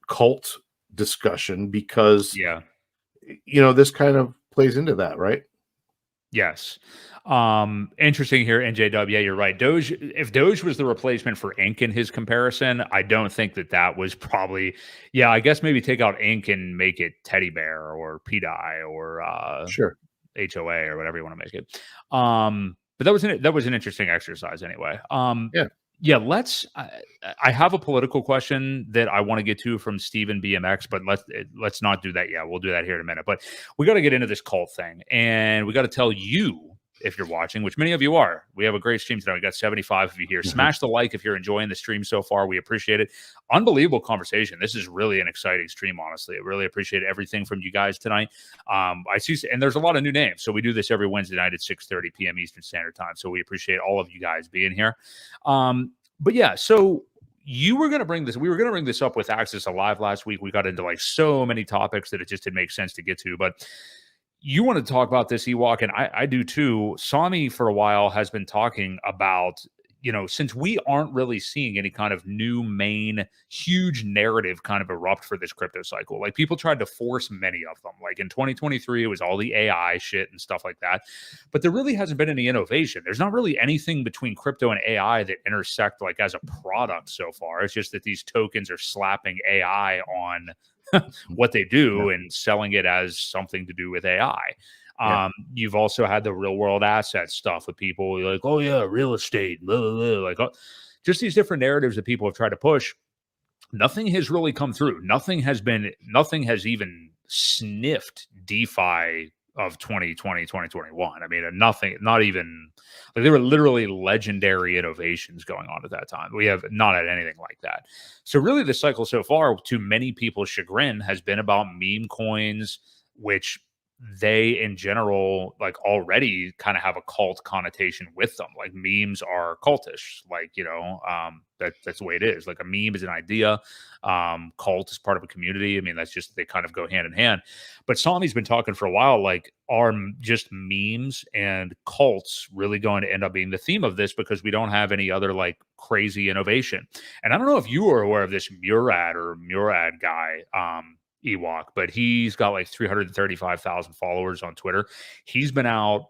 cult discussion because this kind of plays into that, right? Yes. Interesting here, NJW. Yeah, you're right. Doge, if Doge was the replacement for Ink in his comparison, I don't think that was probably, I guess maybe take out Ink and make it Teddy Bear or PDI or sure, HOA or whatever you want to make it. But that was an interesting exercise anyway. Yeah, I have a political question that I want to get to from Steven BMX, but let's not do that yet. We'll do that here in a minute. But we got to get into this cult thing, and we got to tell you, if you're watching, which many of you are. We have a great stream today. We got 75 of you here. Smash the like if you're enjoying the stream so far. We appreciate it. Unbelievable conversation. This is really an exciting stream, honestly. I really appreciate everything from you guys tonight. I see, and there's a lot of new names. So we do this every Wednesday night at 6:30 p.m. Eastern Standard Time. So we appreciate all of you guys being here. But yeah, so we were going to bring this up with Access Alive last week. We got into like so many topics that it just didn't make sense to get to, but you want to talk about this, Ewok, and I do too. Sami for a while has been talking about, since we aren't really seeing any kind of new main huge narrative kind of erupt for this crypto cycle. Like, people tried to force many of them. Like in 2023, it was all the AI shit and stuff like that. But there really hasn't been any innovation. There's not really anything between crypto and AI that intersect like as a product so far. It's just that these tokens are slapping AI on what they do and selling it as something to do with AI. You've also had the real world asset stuff with people like, oh yeah, real estate, blah, blah, blah. Like just these different narratives that people have tried to push. Nothing has really come through. Nothing has even sniffed DeFi of 2020, 2021. I mean, nothing, not even like, there were literally legendary innovations going on at that time. We have not had anything like that. So really the cycle so far, to many people's chagrin, has been about meme coins, which they in general like already kind of have a cult connotation with them. Like memes are cultish, like, that's the way it is. Like a meme is an idea. Cult is part of a community. I mean, that's just, they kind of go hand in hand. But Sami's been talking for a while, like, are just memes and cults really going to end up being the theme of this, because we don't have any other like crazy innovation? And I don't know if you are aware of this Murad guy, Ewok, but he's got like 335,000 followers on Twitter. He's been out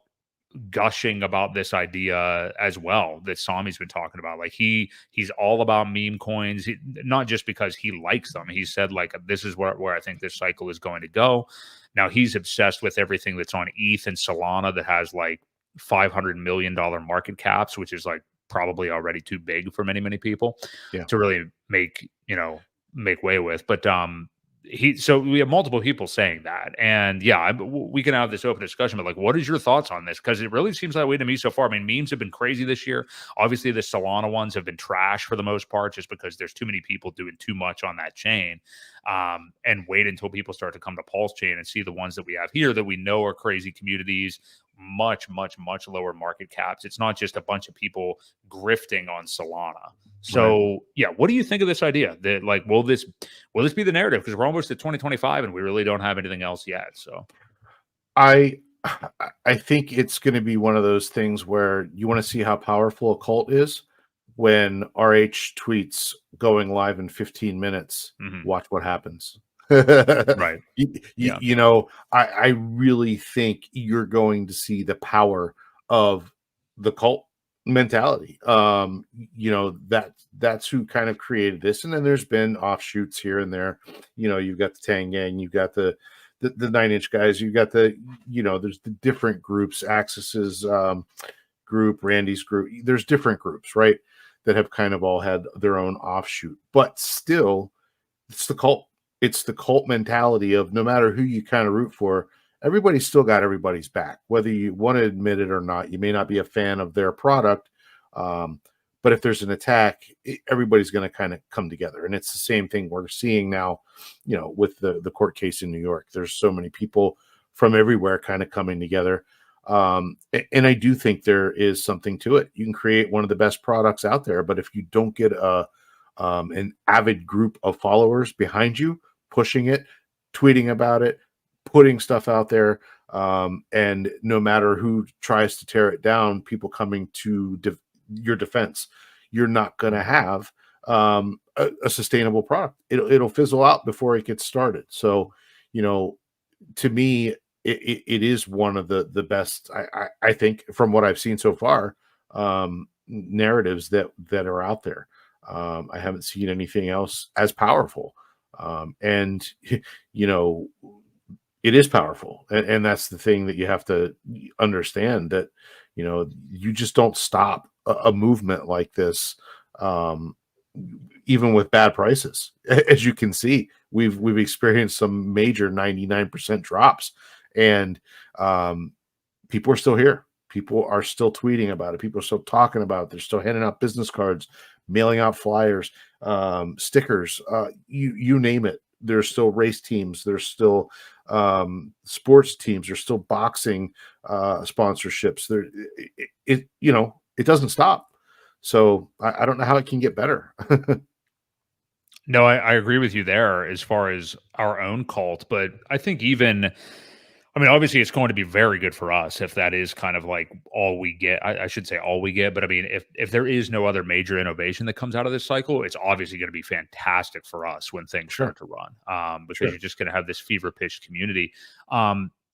gushing about this idea as well that Sami's been talking about. Like he's all about meme coins, not just because he likes them. He said like, this is where I think this cycle is going to go. Now he's obsessed with everything that's on ETH and Solana that has like $500 million market caps, which is like probably already too big for many people to really make way with. But so we have multiple people saying that, and we can have this open discussion, but like, what is your thoughts on this? Because it really seems that way to me so far. I mean, memes have been crazy this year. Obviously the Solana ones have been trash for the most part, just because there's too many people doing too much on that chain. And wait until people start to come to PulseChain and see the ones that we have here that we know are crazy communities, much lower market caps. It's not just a bunch of people grifting on Solana. So what do you think of this idea that like, will this be the narrative? Because we're almost at 2025 and we really don't have anything else yet. So I think it's going to be one of those things where you want to see how powerful a cult is. When RH tweets going live in 15 minutes, watch what happens. Right. I really think you're going to see the power of the cult mentality. That's who kind of created this. And then there's been offshoots here and there. You've got the Tang Gang, you've got the 9-inch guys, you've got there's the different groups, Axis's group, Randy's group. There's different groups, right, that have kind of all had their own offshoot. But still, it's the cult. It's the cult mentality of no matter who you kind of root for, everybody's still got everybody's back, whether you want to admit it or not. You may not be a fan of their product, but if there's an attack, everybody's going to kind of come together. And it's the same thing we're seeing now, with the court case in New York. There's so many people from everywhere kind of coming together. And I do think there is something to it. You can create one of the best products out there, but if you don't get an avid group of followers behind you, pushing it, tweeting about it, putting stuff out there, and no matter who tries to tear it down, people coming to your defense, you're not going to have a sustainable product. It'll fizzle out before it gets started. So, to me, it is one of the best, I think, from what I've seen so far, narratives that are out there. I haven't seen anything else as powerful. And it is powerful. And that's the thing that you have to understand, that, you just don't stop a movement like this, even with bad prices. As you can see, we've experienced some major 99% drops, and people are still here. People are still tweeting about it. People are still talking about it. They're still handing out business cards, mailing out flyers, stickers, you name it. There's still race teams. There's still sports teams. There's still boxing sponsorships. It doesn't stop. So I don't know how it can get better. No, I agree with you there as far as our own cult, but I think obviously it's going to be very good for us if that is kind of like all we get. I should say all we get, but I mean, if there is no other major innovation that comes out of this cycle, it's obviously going to be fantastic for us when things start to run, because you're just going to have this fever pitch community.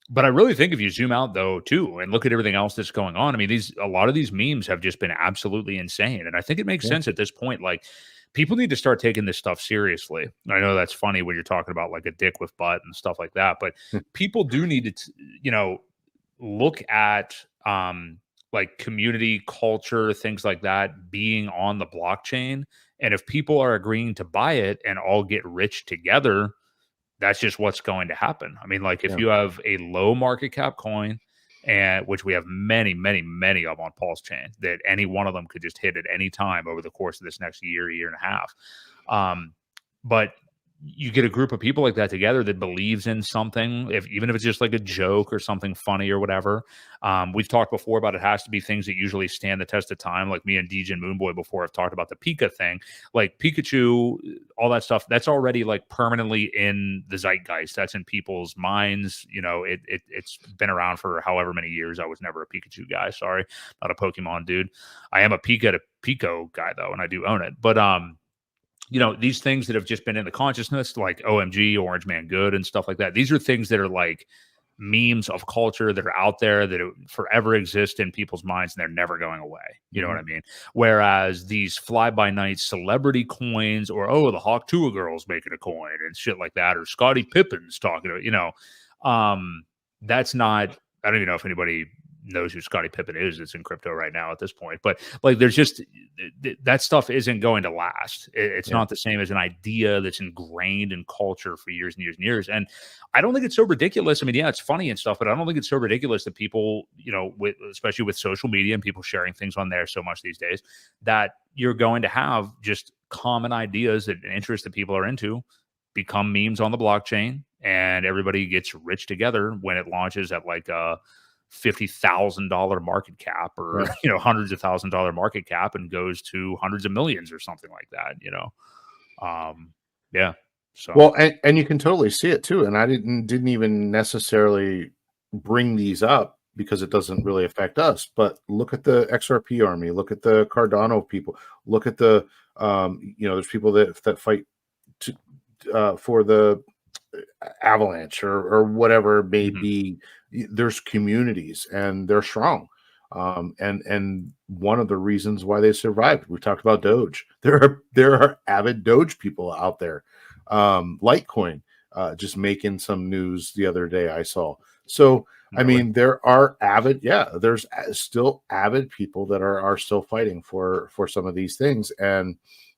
But I really think if you zoom out though too and look at everything else that's going on, I mean, a lot of these memes have just been absolutely insane, and I think it makes sense at this point. Like, people need to start taking this stuff seriously. I know that's funny when you're talking about like a dick with butt and stuff like that, but people do need to, look at like community culture, things like that being on the blockchain. And if people are agreeing to buy it and all get rich together, that's just what's going to happen. I mean, like if you have a low market cap coin, and which we have many of on PulseChain, that any one of them could just hit at any time over the course of this next year and a half. But you get a group of people like that together that believes in something, even if it's just like a joke or something funny or whatever. We've talked before about it has to be things that usually stand the test of time. Like me and DJ and Moonboy before have talked about the Pika thing, like Pikachu, all that stuff. That's already like permanently in the zeitgeist. That's in people's minds. You know, it's been around for however many years. I was never a Pikachu guy. Sorry, not a Pokemon dude. I am a Pika to Pico guy though, and I do own it. But you know, these things that have just been in the consciousness, like OMG, Orange Man Good, and stuff like that. These are things that are like memes of culture that are out there that forever exist in people's minds and they're never going away. You know what I mean? Whereas these fly by night celebrity coins, or the Hawk Tuah girl's making a coin and shit like that, or Scottie Pippen's talking about, you know, that's not. I don't even know if anybody knows who Scottie Pippen is. It's in crypto right now at this point, but like, there's just that stuff isn't going to last. It's not the same as an idea that's ingrained in culture for years and years and years. And I don't think it's so ridiculous. I mean, yeah, it's funny and stuff, but I don't think it's so ridiculous that people, you know, especially with social media and people sharing things on there so much these days, that you're going to have just common ideas that interest that people are into become memes on the blockchain, and everybody gets rich together when it launches at like a $50,000 market cap, or you know, hundreds of $1,000s market cap, and goes to hundreds of millions or something like that, you know. Yeah. So well, and you can totally see it too. And I didn't even necessarily bring these up because it doesn't really affect us. But look at the XRP army, look at the Cardano people, look at the you know, there's people that fight for the Avalanche or whatever it may be. There's communities and they're strong. And one of the reasons why they survived, we talked about Doge. There are avid Doge people out there. Litecoin just making some news the other day I saw. So I mean, there are avid, there's still avid people that are still fighting for some of these things. And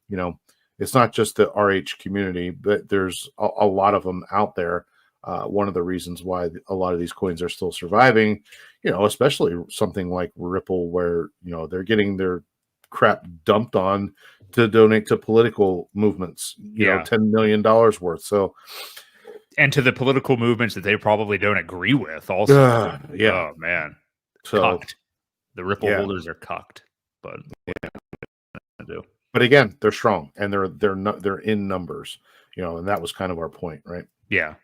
you know, it's not just the RH community, but there's a lot of them out there. One of the reasons why a lot of these coins are still surviving, you know, especially something like Ripple, where, you know, they're getting their crap dumped on to donate to political movements, you know, $10 million worth. So, and to the political movements that they probably don't agree with also. Oh man. So cucked. The Ripple holders are cucked, but I do. But again, they're strong and they're in numbers, you know, and that was kind of our point, right? Yeah.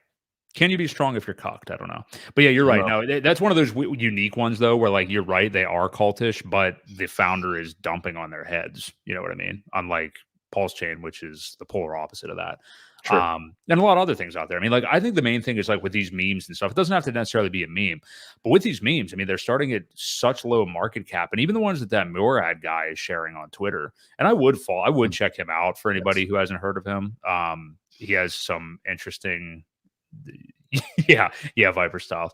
Can you be strong if you're cucked? I don't know. But yeah, you're right. No, that's one of those unique ones though, where like, you're right, they are cultish, but the founder is dumping on their heads. You know what I mean? Unlike PulseChain, which is the polar opposite of that. Sure. And a lot of other things out there. I mean, like, I think the main thing is like with these memes and stuff, it doesn't have to necessarily be a meme, but with these memes, I mean, they're starting at such low market cap, and even the ones that Murad guy is sharing on Twitter. And I would check him out for anybody who hasn't heard of him. He has some interesting, Viper styles.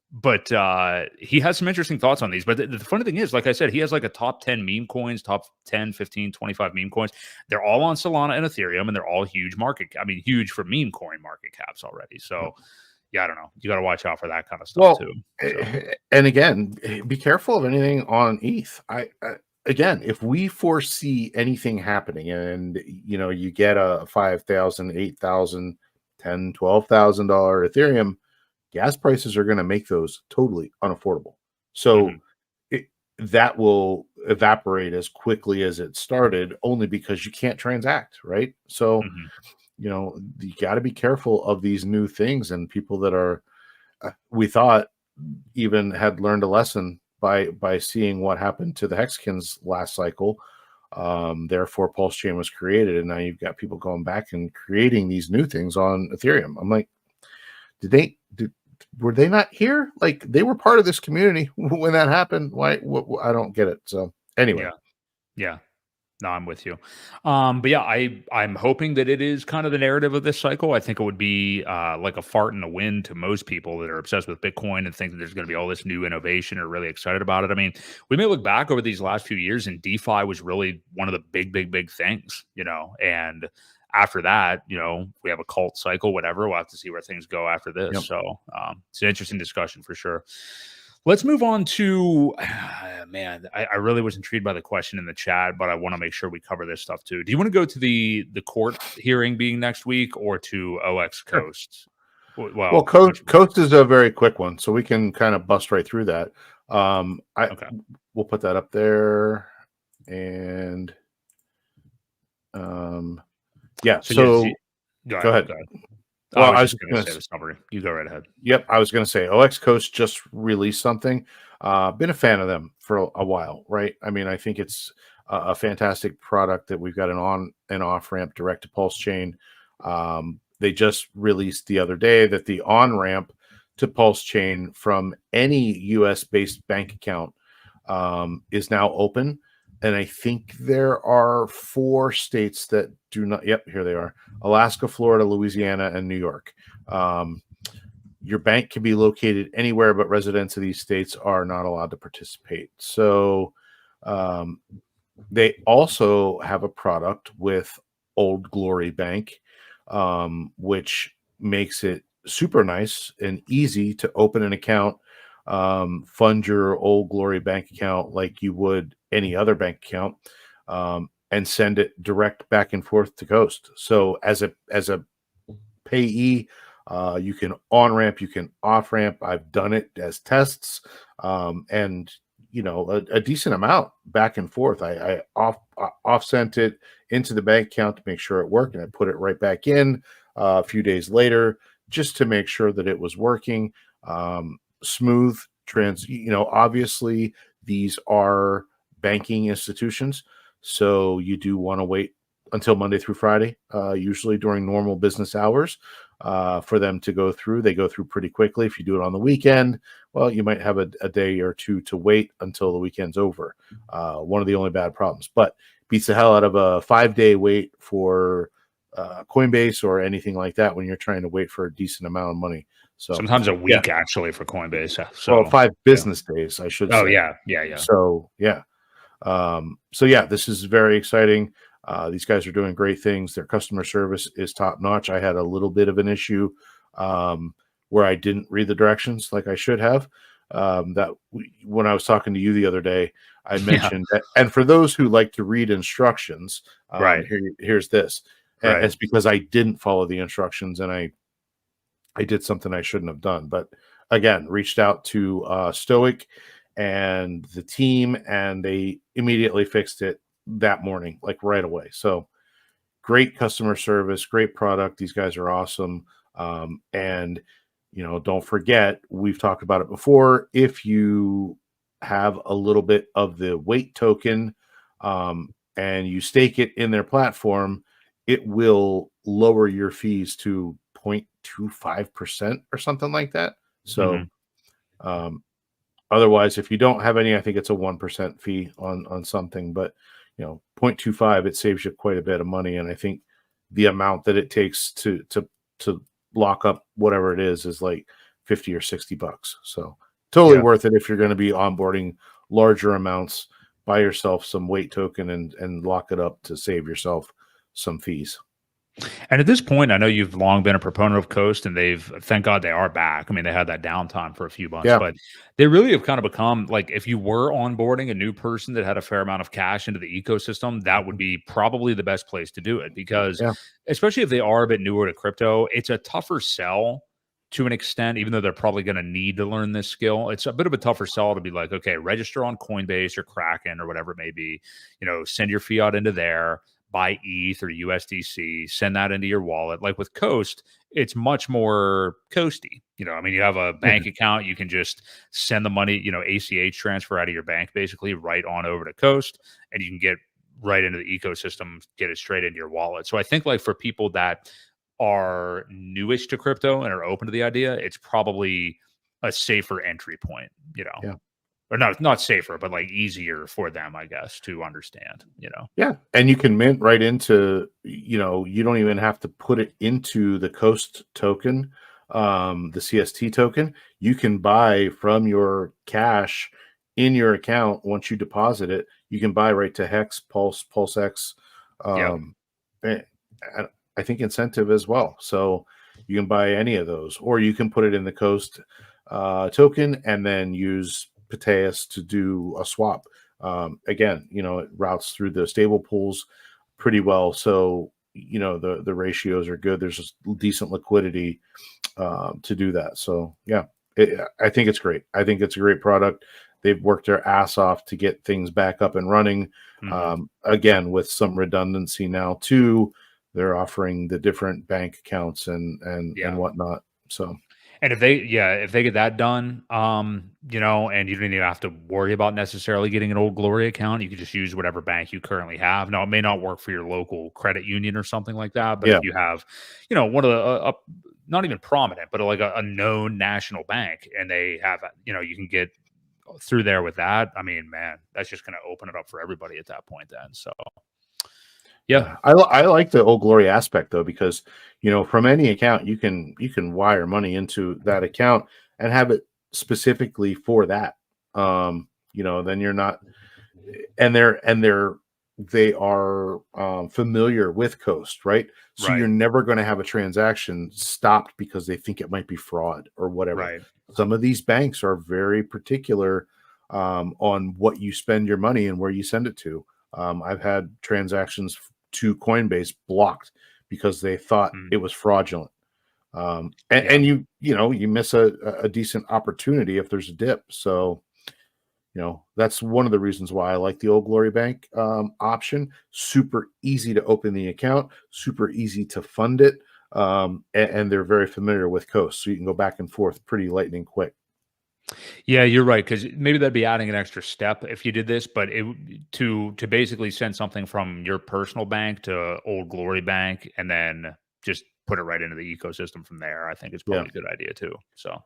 But he has some interesting thoughts on these. But the funny thing is, like I said, he has like a top 10 meme coins, top 10, 15, 25 meme coins. They're all on Solana and Ethereum, and they're all huge huge for meme coin market caps already. So, yeah, I don't know. You got to watch out for that kind of stuff too. So. And again, be careful of anything on ETH. Again, if we foresee anything happening and, you know, you get a $5,000, $8,000, $10,000, $12,000 Ethereum, gas prices are going to make those totally unaffordable. So that will evaporate as quickly as it started, only because you can't transact, right? So, you know, you got to be careful of these new things, and people that are, we thought even had learned a lesson by seeing what happened to the Hexkins last cycle. Therefore, PulseChain was created, and now you've got people going back and creating these new things on Ethereum. I'm like, were they not here? Like, they were part of this community when that happened. Why? I don't get it. So anyway, yeah. No, I'm with you. But yeah, I'm hoping that it is kind of the narrative of this cycle. I think it would be like a fart in the wind to most people that are obsessed with Bitcoin and think that there's going to be all this new innovation or really excited about it. I mean, we may look back over these last few years and DeFi was really one of the big things, you know, and after that, you know, we have a cult cycle, whatever. We'll have to see where things go after this. So it's an interesting discussion for sure. Let's move on to, man, I really was intrigued by the question in the chat, but I want to make sure we cover this stuff too. Do you want to go to the court hearing being next week or to OX Sure. Coast? Well, Coast is a very quick one, so we can kind of bust right through that. Okay. We'll put that up there, and yeah. So go ahead. Well, I was just going to say the summary. You go right ahead. Yep, I was going to say OX Coast just released something. Been a fan of them for a while, right? I mean, I think it's a fantastic product that we've got an on and off ramp direct to PulseChain. They just released the other day that the on ramp to PulseChain from any US based bank account is now open. And I think there are 4 states that do not. Yep, here they are: Alaska, Florida, Louisiana, and New York. Your bank can be located anywhere, but residents of these states are not allowed to participate. So they also have a product with Old Glory Bank, which makes it super nice and easy to open an account, fund your Old Glory Bank account like you would any other bank account, and send it direct back and forth to Coast. So as a payee, you can on ramp, you can off ramp. I've done it as tests, and a decent amount back and forth. I off sent it into the bank account to make sure it worked, and I put it right back in a few days later just to make sure that it was working. Smooth obviously these are banking institutions, so you do want to wait until Monday through Friday, usually during normal business hours, for them to go through. They go through pretty quickly. If you do it on the weekend, well, you might have a day or two to wait until the weekend's over. One of the only bad problems, but beats the hell out of a 5-day wait for Coinbase or anything like that when you're trying to wait for a decent amount of money. So sometimes a week actually for Coinbase. So 5 business days, I should say. Oh yeah. So yeah. This is very exciting. These guys are doing great things. Their customer service is top notch. I had a little bit of an issue where I didn't read the directions like I should have. When I was talking to you the other day, I mentioned that. And for those who like to read instructions, here's this. And it's because I didn't follow the instructions and I did something I shouldn't have done. But again, reached out to Stoic and the team, and they immediately fixed it that morning, like right away. So great customer service, great product. These guys are awesome. And don't forget, we've talked about it before. If you have a little bit of the weight token and you stake it in their platform, it will lower your fees to 0.25% or something like that. So otherwise, if you don't have any, I think it's a 1% fee on something, but 0.25, it saves you quite a bit of money. And I think the amount that it takes to lock up whatever it is like $50 or $60. So totally worth it if you're going to be onboarding larger amounts. Buy yourself some weight token and lock it up to save yourself some fees. And at this point, I know you've long been a proponent of Coast, and thank God they are back. I mean, they had that downtime for a few months, but they really have kind of become like, if you were onboarding a new person that had a fair amount of cash into the ecosystem, that would be probably the best place to do it, because especially if they are a bit newer to crypto, it's a tougher sell to an extent, even though they're probably going to need to learn this skill. It's a bit of a tougher sell to be like, okay, register on Coinbase or Kraken or whatever it may be, send your fiat into there, buy ETH or USDC, send that into your wallet. Like with Coast, it's much more coasty. You have a bank account, you can just send the money, ACH transfer out of your bank, basically right on over to Coast, and you can get right into the ecosystem, get it straight into your wallet. So I think like for people that are newish to crypto and are open to the idea, it's probably a safer entry point, or not safer, but like easier for them, I guess, to understand, Yeah. And you can mint right into, you don't even have to put it into the Coast token, the CST token. You can buy from your cash in your account. Once you deposit it, you can buy right to Hex, Pulse, PulseX, and I think Incentive as well. So you can buy any of those, or you can put it in the Coast token and then use Piteus to do a swap. Again, it routes through the stable pools pretty well. So, the ratios are good. There's just decent liquidity to do that. So, yeah, I think it's great. I think it's a great product. They've worked their ass off to get things back up and running. Again, with some redundancy now too. They're offering the different bank accounts and whatnot. So, and if they get that done, and you don't even have to worry about necessarily getting an Old Glory account, you can just use whatever bank you currently have. Now, it may not work for your local credit union or something like that, but if you have, one of the not even prominent, but like a known national bank, and they have, you can get through there with that. I mean, man, that's just going to open it up for everybody at that point then. So, yeah. I like the Old Glory aspect though, because, from any account, you can wire money into that account and have it specifically for that. Then you're not, and they are familiar with Coast, right? So you're never going to have a transaction stopped because they think it might be fraud or whatever. Right. Some of these banks are very particular on what you spend your money and where you send it to. I've had transactions to Coinbase blocked because they thought it was fraudulent. And you miss a decent opportunity if there's a dip. So, that's one of the reasons why I like the Old Glory Bank option. Super easy to open the account, super easy to fund it. And they're very familiar with Coast, so you can go back and forth pretty lightning quick. Yeah, you're right, because maybe that'd be adding an extra step if you did this, but to basically send something from your personal bank to Old Glory Bank and then just put it right into the ecosystem from there, I think it's probably a good idea too. So,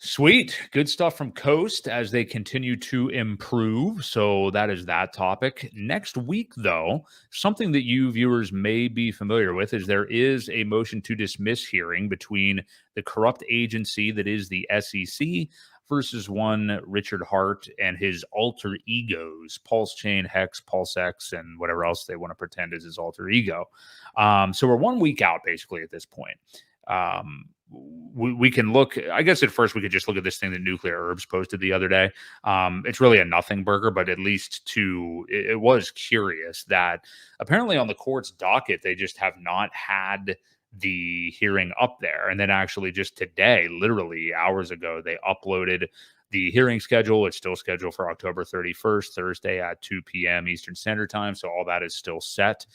sweet, good stuff from Coast as they continue to improve. So that is that topic. Next week, though, something that you viewers may be familiar with is there is a motion to dismiss hearing between the corrupt agency that is the SEC versus one Richard Hart and his alter egos, PulseChain, Hex, PulseX, and whatever else they want to pretend is his alter ego. So we're 1 week out, basically, at this point. We can look, I guess at first we could just look at this thing that Nuclear Herbs posted the other day. It's really a nothing burger, but at least it was curious that apparently on the court's docket, they just have not had the hearing up there. And then actually just today, literally hours ago, they uploaded the hearing schedule. It's still scheduled for October 31st, Thursday at 2 p.m. Eastern Standard Time. So all that is still set.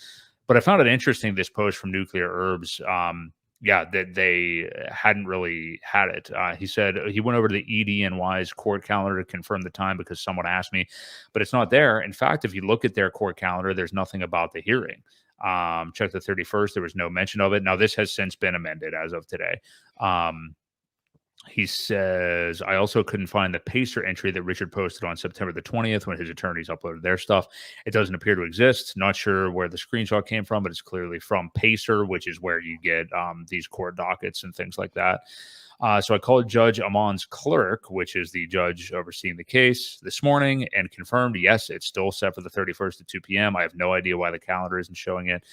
But I found it interesting, this post from Nuclear Herbs, that they hadn't really had it. He said he went over to the EDNY's court calendar to confirm the time because someone asked me, but it's not there. In fact, if you look at their court calendar, there's nothing about the hearing. Check the 31st. There was no mention of it. Now, this has since been amended as of today. He says, I also couldn't find the Pacer entry that Richard posted on September the 20th when his attorneys uploaded their stuff. It doesn't appear to exist. Not sure where the screenshot came from, but it's clearly from Pacer, which is where you get these court dockets and things like that. So I called Judge Amon's clerk, which is the judge overseeing the case, this morning and confirmed, yes, it's still set for the 31st at 2 p.m. I have no idea why the calendar isn't showing it.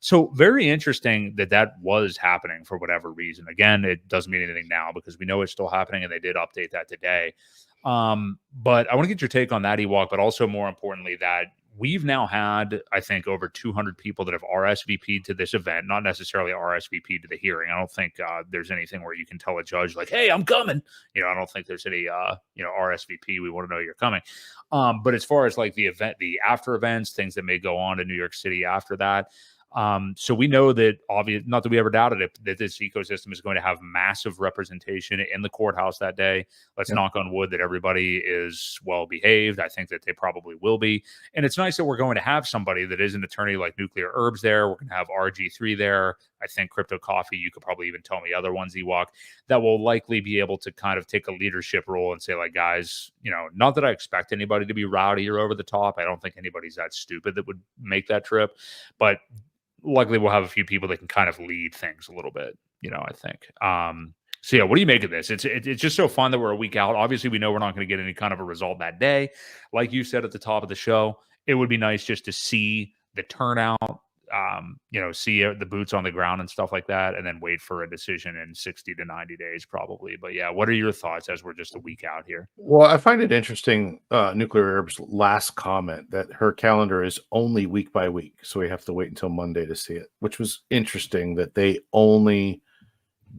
So very interesting that was happening for whatever reason. Again, it doesn't mean anything now because we know it's still happening and they did update that today. But I want to get your take on that, Ewok, but also more importantly that we've now had, I think, over 200 people that have RSVP'd to this event, not necessarily RSVP'd to the hearing. I don't think there's anything where you can tell a judge like, hey, I'm coming. I don't think there's any, RSVP. We want to know you're coming. But as far as like the event, the after events, things that may go on in New York City after that, so we know that not that we ever doubted it, that this ecosystem is going to have massive representation in the courthouse that day. Let's knock on wood that everybody is well behaved. I think that they probably will be. And it's nice that we're going to have somebody that is an attorney like Nuclear Herbs there. We're going to have RG3 there. I think Crypto Coffee, you could probably even tell me other ones, Ewok, that will likely be able to kind of take a leadership role and say, like, guys, not that I expect anybody to be rowdy or over the top. I don't think anybody's that stupid that would make that trip. But luckily, we'll have a few people that can kind of lead things a little bit, I think. So, yeah, what do you make of this? It's just so fun that we're a week out. Obviously, we know we're not going to get any kind of a result that day. Like you said at the top of the show, it would be nice just to see the turnout. see the boots on the ground and stuff like that, and then wait for a decision in 60 to 90 days probably. But yeah, what are your thoughts as we're just a week out here? Well, I find it interesting, Nuclear Herb's last comment that her calendar is only week by week, so we have to wait until Monday to see it, which was interesting that they only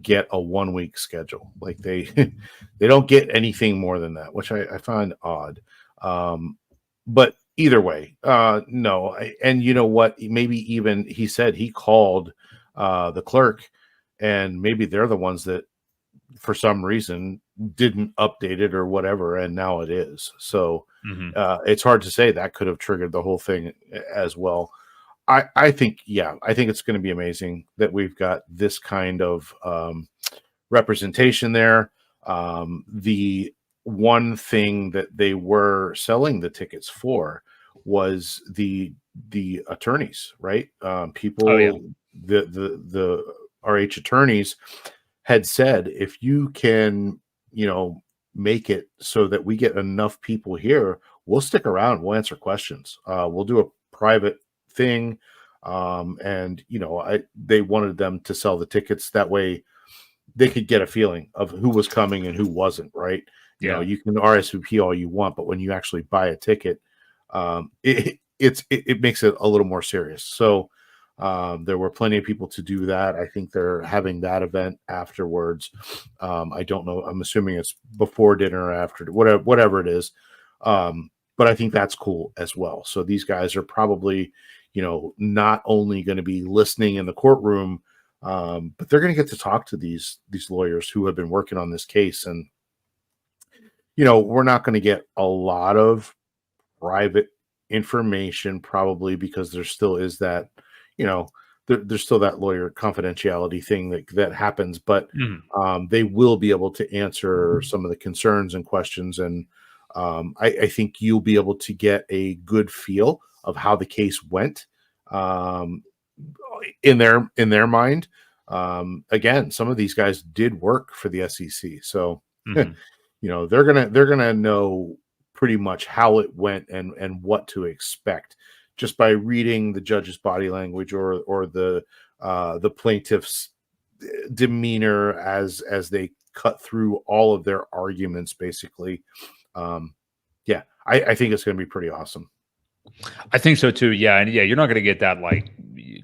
get a 1 week schedule. Like they they don't get anything more than that, which I find odd. But either way, no. And you know what? Maybe even he said he called the clerk, and maybe they're the ones that for some reason didn't update it or whatever, and now it is. So it's hard to say. That could have triggered the whole thing as well. I think it's going to be amazing that we've got this kind of representation there. The one thing that they were selling the tickets for was the attorneys, right? People, Oh, yeah. the RH attorneys had said, if you can, make it so that we get enough people here, we'll stick around. We'll answer questions. We'll do a private thing. And they wanted them to sell the tickets. That way they could get a feeling of who was coming and who wasn't, right? You can RSVP all you want, but when you actually buy a ticket, it makes it a little more serious. So there were plenty of people to do that. I think they're having that event afterwards. I don't know. I'm assuming it's before dinner or after, whatever it is. But I think that's cool as well. So these guys are probably, not only going to be listening in the courtroom, but they're going to get to talk to these lawyers who have been working on this case. And, we're not going to get a lot of private information probably because there still is that, there's still that lawyer confidentiality thing that happens, but they will be able to answer some of the concerns and questions. And I think you'll be able to get a good feel of how the case went in their mind. Again, some of these guys did work for the SEC, so they're gonna know pretty much how it went and what to expect just by reading the judge's body language or the plaintiff's demeanor as they cut through all of their arguments, basically. I think it's going to be pretty awesome. I think so too. Yeah. And you're not going to get that like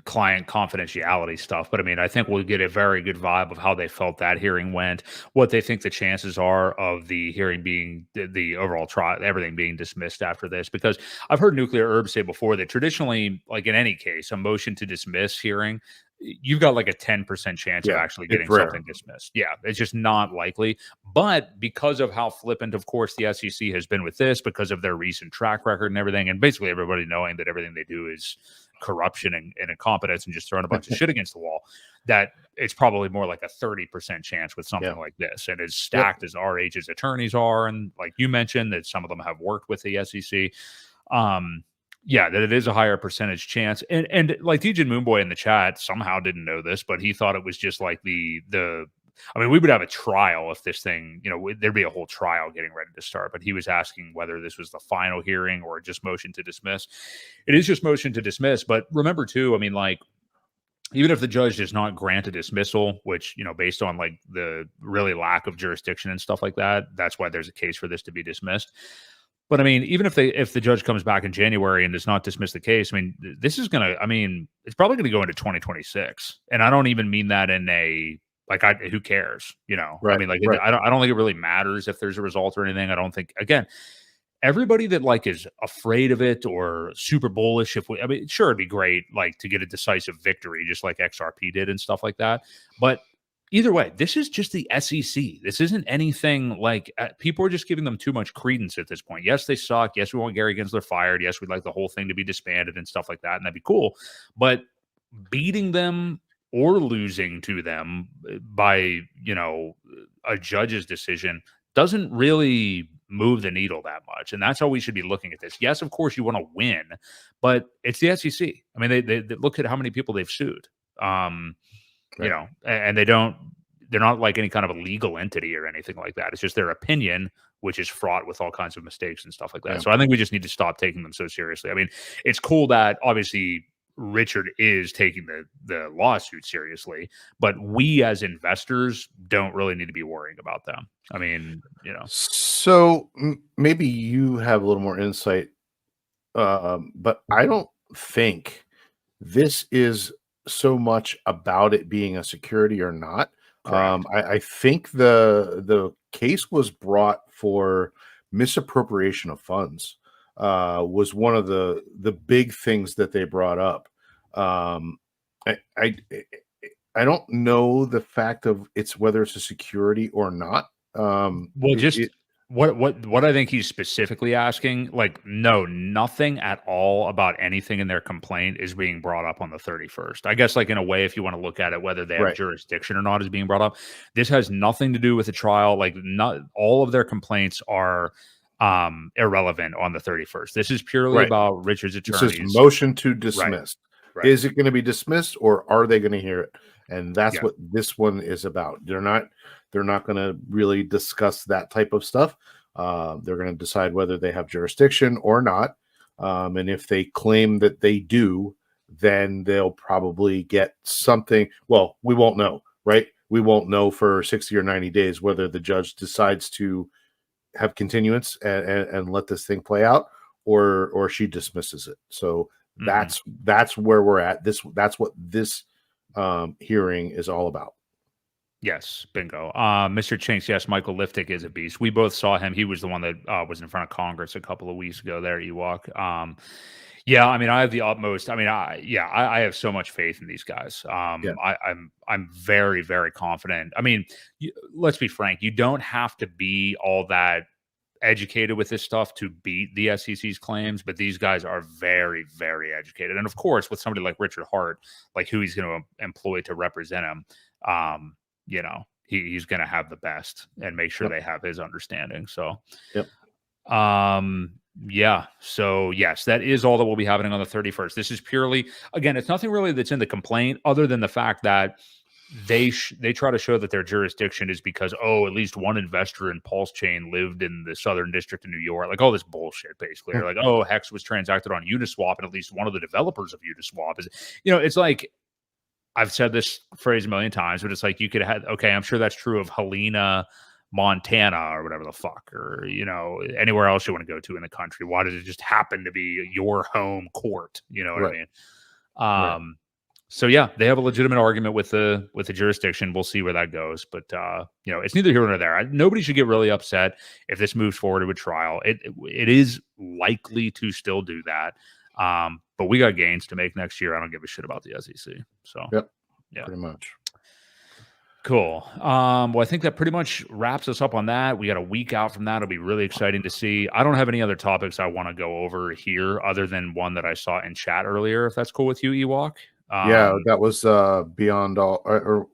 client confidentiality stuff, but I mean, I think we'll get a very good vibe of how they felt that hearing went, what they think the chances are of the hearing being the overall trial, everything being dismissed after this. Because I've heard Nuclear Herb say before that traditionally, like in any case, a motion to dismiss hearing, you've got like a 10% chance of actually getting something dismissed. Yeah, it's just not likely. But because of how flippant, of course, the SEC has been with this, because of their recent track record and everything, and basically everybody knowing that everything they do is corruption and incompetence and just throwing a bunch of shit against the wall, that it's probably more like a 30% chance with something like this. And as stacked as RH's attorneys are, and like you mentioned, that some of them have worked with the SEC, that it is a higher percentage chance. And like DJ Moonboy in the chat somehow didn't know this, but he thought it was just like we would have a trial if this thing, there'd be a whole trial getting ready to start. But he was asking whether this was the final hearing or just motion to dismiss. It is just motion to dismiss. But remember too, I mean, like, even if the judge does not grant a dismissal, which, based on like the really lack of jurisdiction and stuff like that, that's why there's a case for this to be dismissed. But I mean, even if the judge comes back in January and does not dismiss the case, I mean, this is it's probably going to go into 2026. And I don't even mean that in a, like, who cares, Right, I mean, like, I don't think it really matters if there's a result or anything. I don't think, again, everybody that like is afraid of it or super bullish, sure, it'd be great, like, to get a decisive victory, just like XRP did and stuff like that. But either way, this is just the SEC. This isn't anything like people are just giving them too much credence at this point. Yes, they suck. Yes, we want Gary Gensler fired. Yes, we'd like the whole thing to be disbanded and stuff like that. And that'd be cool. But beating them or losing to them by, a judge's decision doesn't really move the needle that much. And that's how we should be looking at this. Yes, of course, you want to win, but it's the SEC. I mean, they look at how many people they've sued. And they're not like any kind of a legal entity or anything like that. It's just their opinion, which is fraught with all kinds of mistakes and stuff like that. So I think we just need to stop taking them so seriously. I mean, it's cool that obviously Richard is taking the lawsuit seriously, but we as investors don't really need to be worrying about them. I mean, So maybe you have a little more insight, but I don't think this is so much about it being a security or not. correct. I think the case was brought for misappropriation of funds. Was one of the big things that they brought up. Um, I, I I don't know the fact of whether it's a security or not. Well, just what I think he's specifically asking, like, no, nothing at all about anything in their complaint is being brought up on the 31st. I guess, like, in a way, if you want to look at it, whether they have Right. jurisdiction or not is being brought up. This has nothing to do with the trial. Like, not all of their complaints are irrelevant on the 31st. This is purely Right. about Richard's This attorneys. is motion to dismiss. Right. Is it going to be dismissed, or are they going to hear it? And that's Yeah. what this one is about. They're not going to really discuss that type of stuff. They're going to decide whether they have jurisdiction or not. And if they claim that they do, then they'll probably get something. Well, we won't know, right? We won't know for 60 or 90 days whether the judge decides to have continuance and let this thing play out, or she dismisses it. So that's where we're at. That's what this hearing is all about. Yes, bingo. Mr. Chinks, yes, Michael Liftick is a beast. We both saw him. He was the one that was in front of Congress a couple of weeks ago there, Ewok. Yeah, I mean, I have the utmost. I mean, I have so much faith in these guys. I'm very, very confident. I mean, let's be frank. You don't have to be all that educated with this stuff to beat the SEC's claims, but these guys are very, very educated. And of course, with somebody like Richard Hart, like who he's going to employ to represent him, he's going to have the best and make sure they have his understanding. So, yeah. So yes, that is all that will be happening on the 31st. This is purely, again, it's nothing really that's in the complaint other than the fact that they try to show that their jurisdiction is because, at least one investor in PulseChain lived in the Southern District of New York. Like all this bullshit, basically. Or like, Hex was transacted on Uniswap, and at least one of the developers of Uniswap is, it's like, I've said this phrase a million times, but it's like you could have, okay, I'm sure that's true of Helena, Montana, or whatever the fuck, or, anywhere else you want to go to in the country. Why does it just happen to be your home court? You know what I mean? Right. So yeah, they have a legitimate argument with the jurisdiction. We'll see where that goes, but it's neither here nor there. Nobody should get really upset if this moves forward to a trial. It is likely to still do that, but we got gains to make next year. I don't give a shit about the SEC. So yeah, pretty much. Cool. Well, I think that pretty much wraps us up on that. We got a week out from that. It'll be really exciting to see. I don't have any other topics I want to go over here other than one that I saw in chat earlier. If that's cool with you, Ewok. That was beyond all. Or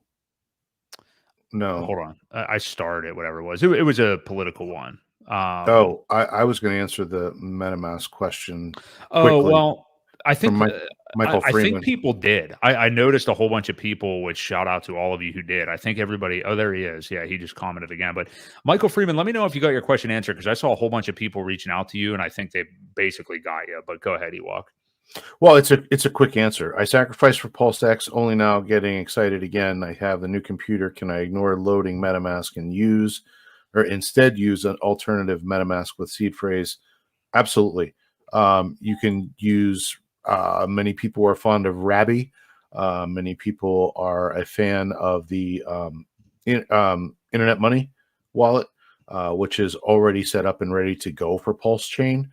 no, hold on. I started whatever it was. It was a political one. I was going to answer the MetaMask question. Oh, well, I think Michael Freeman. I think people did. I noticed a whole bunch of people, which shout out to all of you who did. I think everybody. Oh, there he is. Yeah, he just commented again. But Michael Freeman, let me know if you got your question answered, because I saw a whole bunch of people reaching out to you, and I think they basically got you. But go ahead, Ewok. Well, it's a quick answer. I sacrificed for PulseX, only now getting excited again. I have the new computer. Can I ignore loading MetaMask and instead use an alternative MetaMask with seed phrase? Absolutely. You can use. Many people are fond of Rabby. Many people are a fan of the Internet Money wallet, which is already set up and ready to go for PulseChain.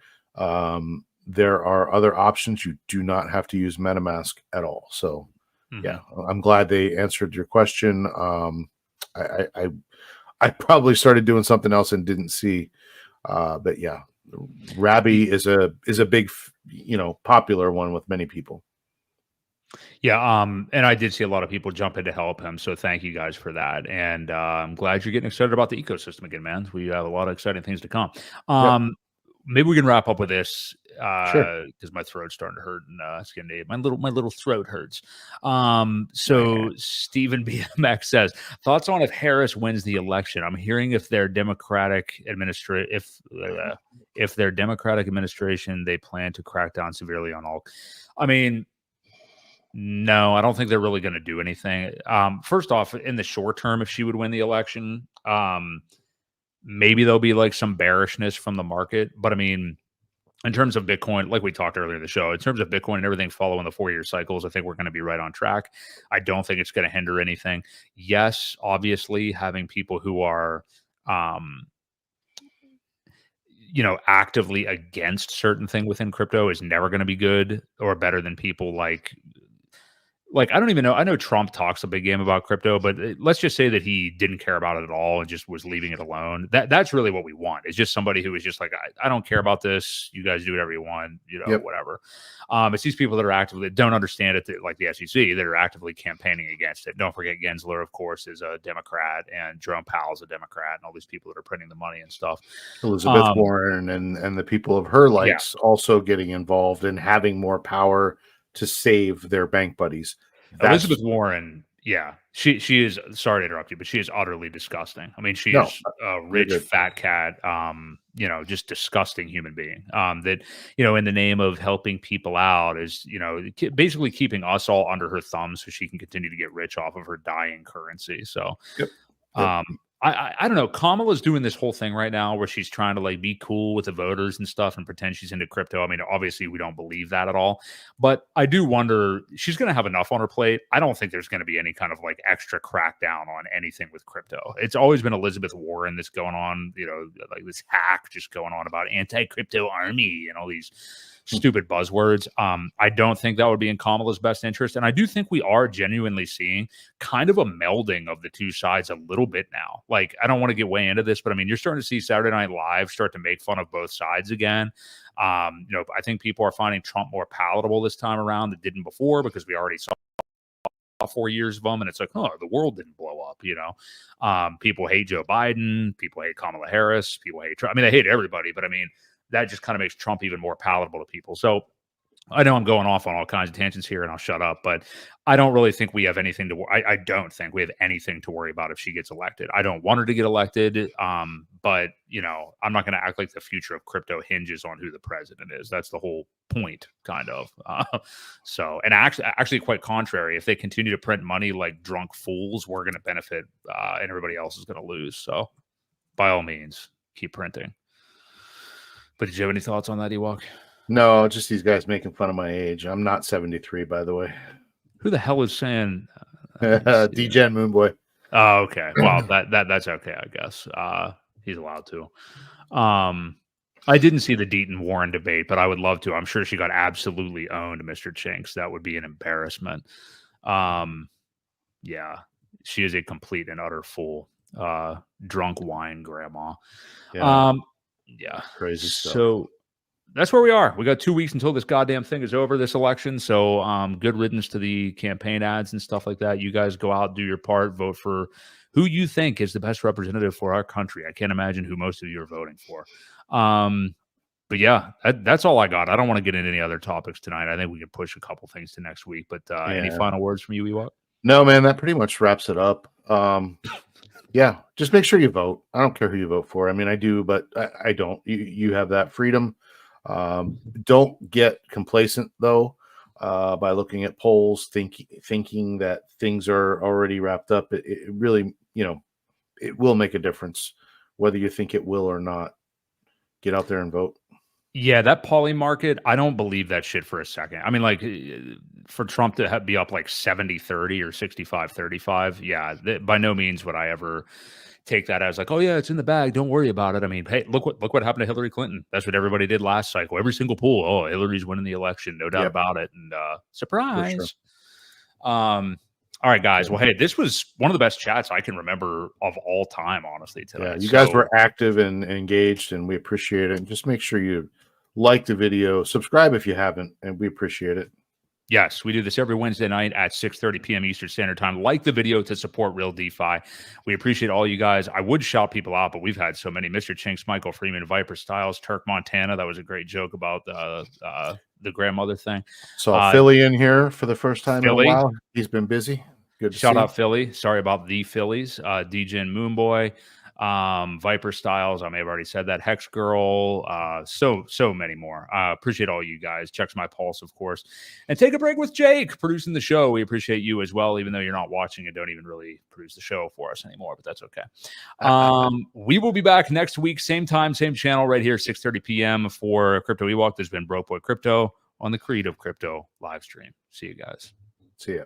There are other options. You do not have to use MetaMask at all. So, yeah, I'm glad they answered your question. I probably started doing something else and didn't see, but yeah, Rabby is a big, popular one with many people. Yeah, and I did see a lot of people jump in to help him, so thank you guys for that. And I'm glad you're getting excited about the ecosystem again, man. We have a lot of exciting things to come. Maybe we can wrap up with this because my throat's starting to hurt and it's getting my little throat hurts. So Stephen BMX says, thoughts on if Harris wins the election? I'm hearing if their Democratic if their Democratic administration, they plan to crack down severely on all. I mean, No, I don't think they're really going to do anything. First off, in the short term, if she would win the election, maybe there'll be like some bearishness from the market. But I mean, in terms of Bitcoin, like we talked earlier in the show, in terms of Bitcoin and everything following the 4-year cycles, I think we're going to be right on track. I don't think it's going to hinder anything. Yes, obviously, having people who are, actively against certain thing within crypto is never going to be good or better than people like I don't even know. I know Trump talks a big game about crypto, but let's just say that he didn't care about it at all and just was leaving it alone. That's really what we want. It's just somebody who is just like, I don't care about this. You guys do whatever you want, whatever. It's these people that are actively that don't understand it, like the SEC, that are actively campaigning against it. Don't forget Gensler, of course, is a Democrat, and Jerome Powell's a Democrat, and all these people that are printing the money and stuff. Elizabeth Warren and the people of her likes also getting involved and having more power to save their bank buddies. Elizabeth Warren, she is, sorry to interrupt you, but she is utterly disgusting. I mean, she is a rich fat cat, just disgusting human being. That, in the name of helping people out is, basically keeping us all under her thumb so she can continue to get rich off of her dying currency. So, I don't know. Kamala's doing this whole thing right now where she's trying to like be cool with the voters and stuff and pretend she's into crypto. I mean, obviously we don't believe that at all, but I do wonder she's going to have enough on her plate. I don't think there's going to be any kind of like extra crackdown on anything with crypto. It's always been Elizabeth Warren that's going on, like this hack just going on about anti-crypto army and all these stupid buzzwords. I don't think that would be in Kamala's best interest. And I do think we are genuinely seeing kind of a melding of the two sides a little bit now. Like, I don't want to get way into this, but I mean, you're starting to see Saturday Night Live start to make fun of both sides again. I think people are finding Trump more palatable this time around than didn't before because we already saw 4 years of them, and it's like, oh, the world didn't blow up. People hate Joe Biden, people hate Kamala Harris, people hate Trump. I mean, they hate everybody, but I mean, that just kind of makes Trump even more palatable to people. So I know I'm going off on all kinds of tangents here, and I'll shut up, but I don't really think we have anything to I don't think we have anything to worry about if she gets elected. I don't want her to get elected, but I'm not going to act like the future of crypto hinges on who the president is. That's the whole point, kind of. And actually quite contrary. If they continue to print money like drunk fools, we're going to benefit, and everybody else is going to lose. So by all means, keep printing. But did you have any thoughts on that, Ewok? No, just these guys making fun of my age. I'm not 73, by the way. Who the hell is saying D-Gen Moonboy? Oh, okay. Well, that's okay, I guess. He's allowed to. I didn't see the Deaton Warren debate, but I would love to. I'm sure she got absolutely owned, Mr. Chinks. That would be an embarrassment. Yeah, she is a complete and utter fool. Drunk wine grandma. Yeah, crazy stuff. So that's where we are. We got 2 weeks until this goddamn thing is over, this election. So good riddance to the campaign ads and stuff like that. You guys go out, do your part, vote for who you think is the best representative for our country. I can't imagine who most of you are voting for. But yeah, that's all I got. I don't want to get into any other topics tonight. I think we can push a couple things to next week. But any final words from you, Ewok? No, man, that pretty much wraps it up. Yeah, just make sure you vote. I don't care who you vote for. I mean, I do, but I don't. You have that freedom. Don't get complacent, though, by looking at polls, thinking that things are already wrapped up. It really, it will make a difference, whether you think it will or not. Get out there and vote. Yeah, that poly market, I don't believe that shit for a second. I mean, like, for Trump to be up like 70-30 or 65-35, yeah, by no means would I ever take that as like, oh yeah, it's in the bag, don't worry about it. I mean, hey, look what happened to Hillary Clinton. That's what everybody did last cycle. Every single poll, oh, Hillary's winning the election, no doubt about it. And surprise. Sure. All right, guys. Well, hey, this was one of the best chats I can remember of all time, honestly, today. Yeah, you guys were active and engaged, and we appreciate it. And just make sure you like the video, subscribe if you haven't, and we appreciate it. Yes, we do this every Wednesday night at 6:30 p.m. Eastern Standard Time. Like the video to support Real DeFi. We appreciate all you guys. I would shout people out, but we've had so many. Mr. Chinks, Michael Freeman, Viper Styles, Turk Montana. That was a great joke about the grandmother thing. Saw Philly in here for the first time in a while. He's been busy. Good to shout out Philly. Sorry about the Phillies. DJ and Moonboy. Viper Styles, I may have already said that, Hex Girl, so many more. Appreciate all you guys. Checks my pulse, of course. And Take a Break with Jake, producing the show. We appreciate you as well, even though you're not watching and don't even really produce the show for us anymore, but that's okay. We will be back next week, same time, same channel, right here, 6:30 p.m. for Crypto Ewok. There's been Broke Boy Crypto on the Creed of Crypto live stream. See you guys. See ya.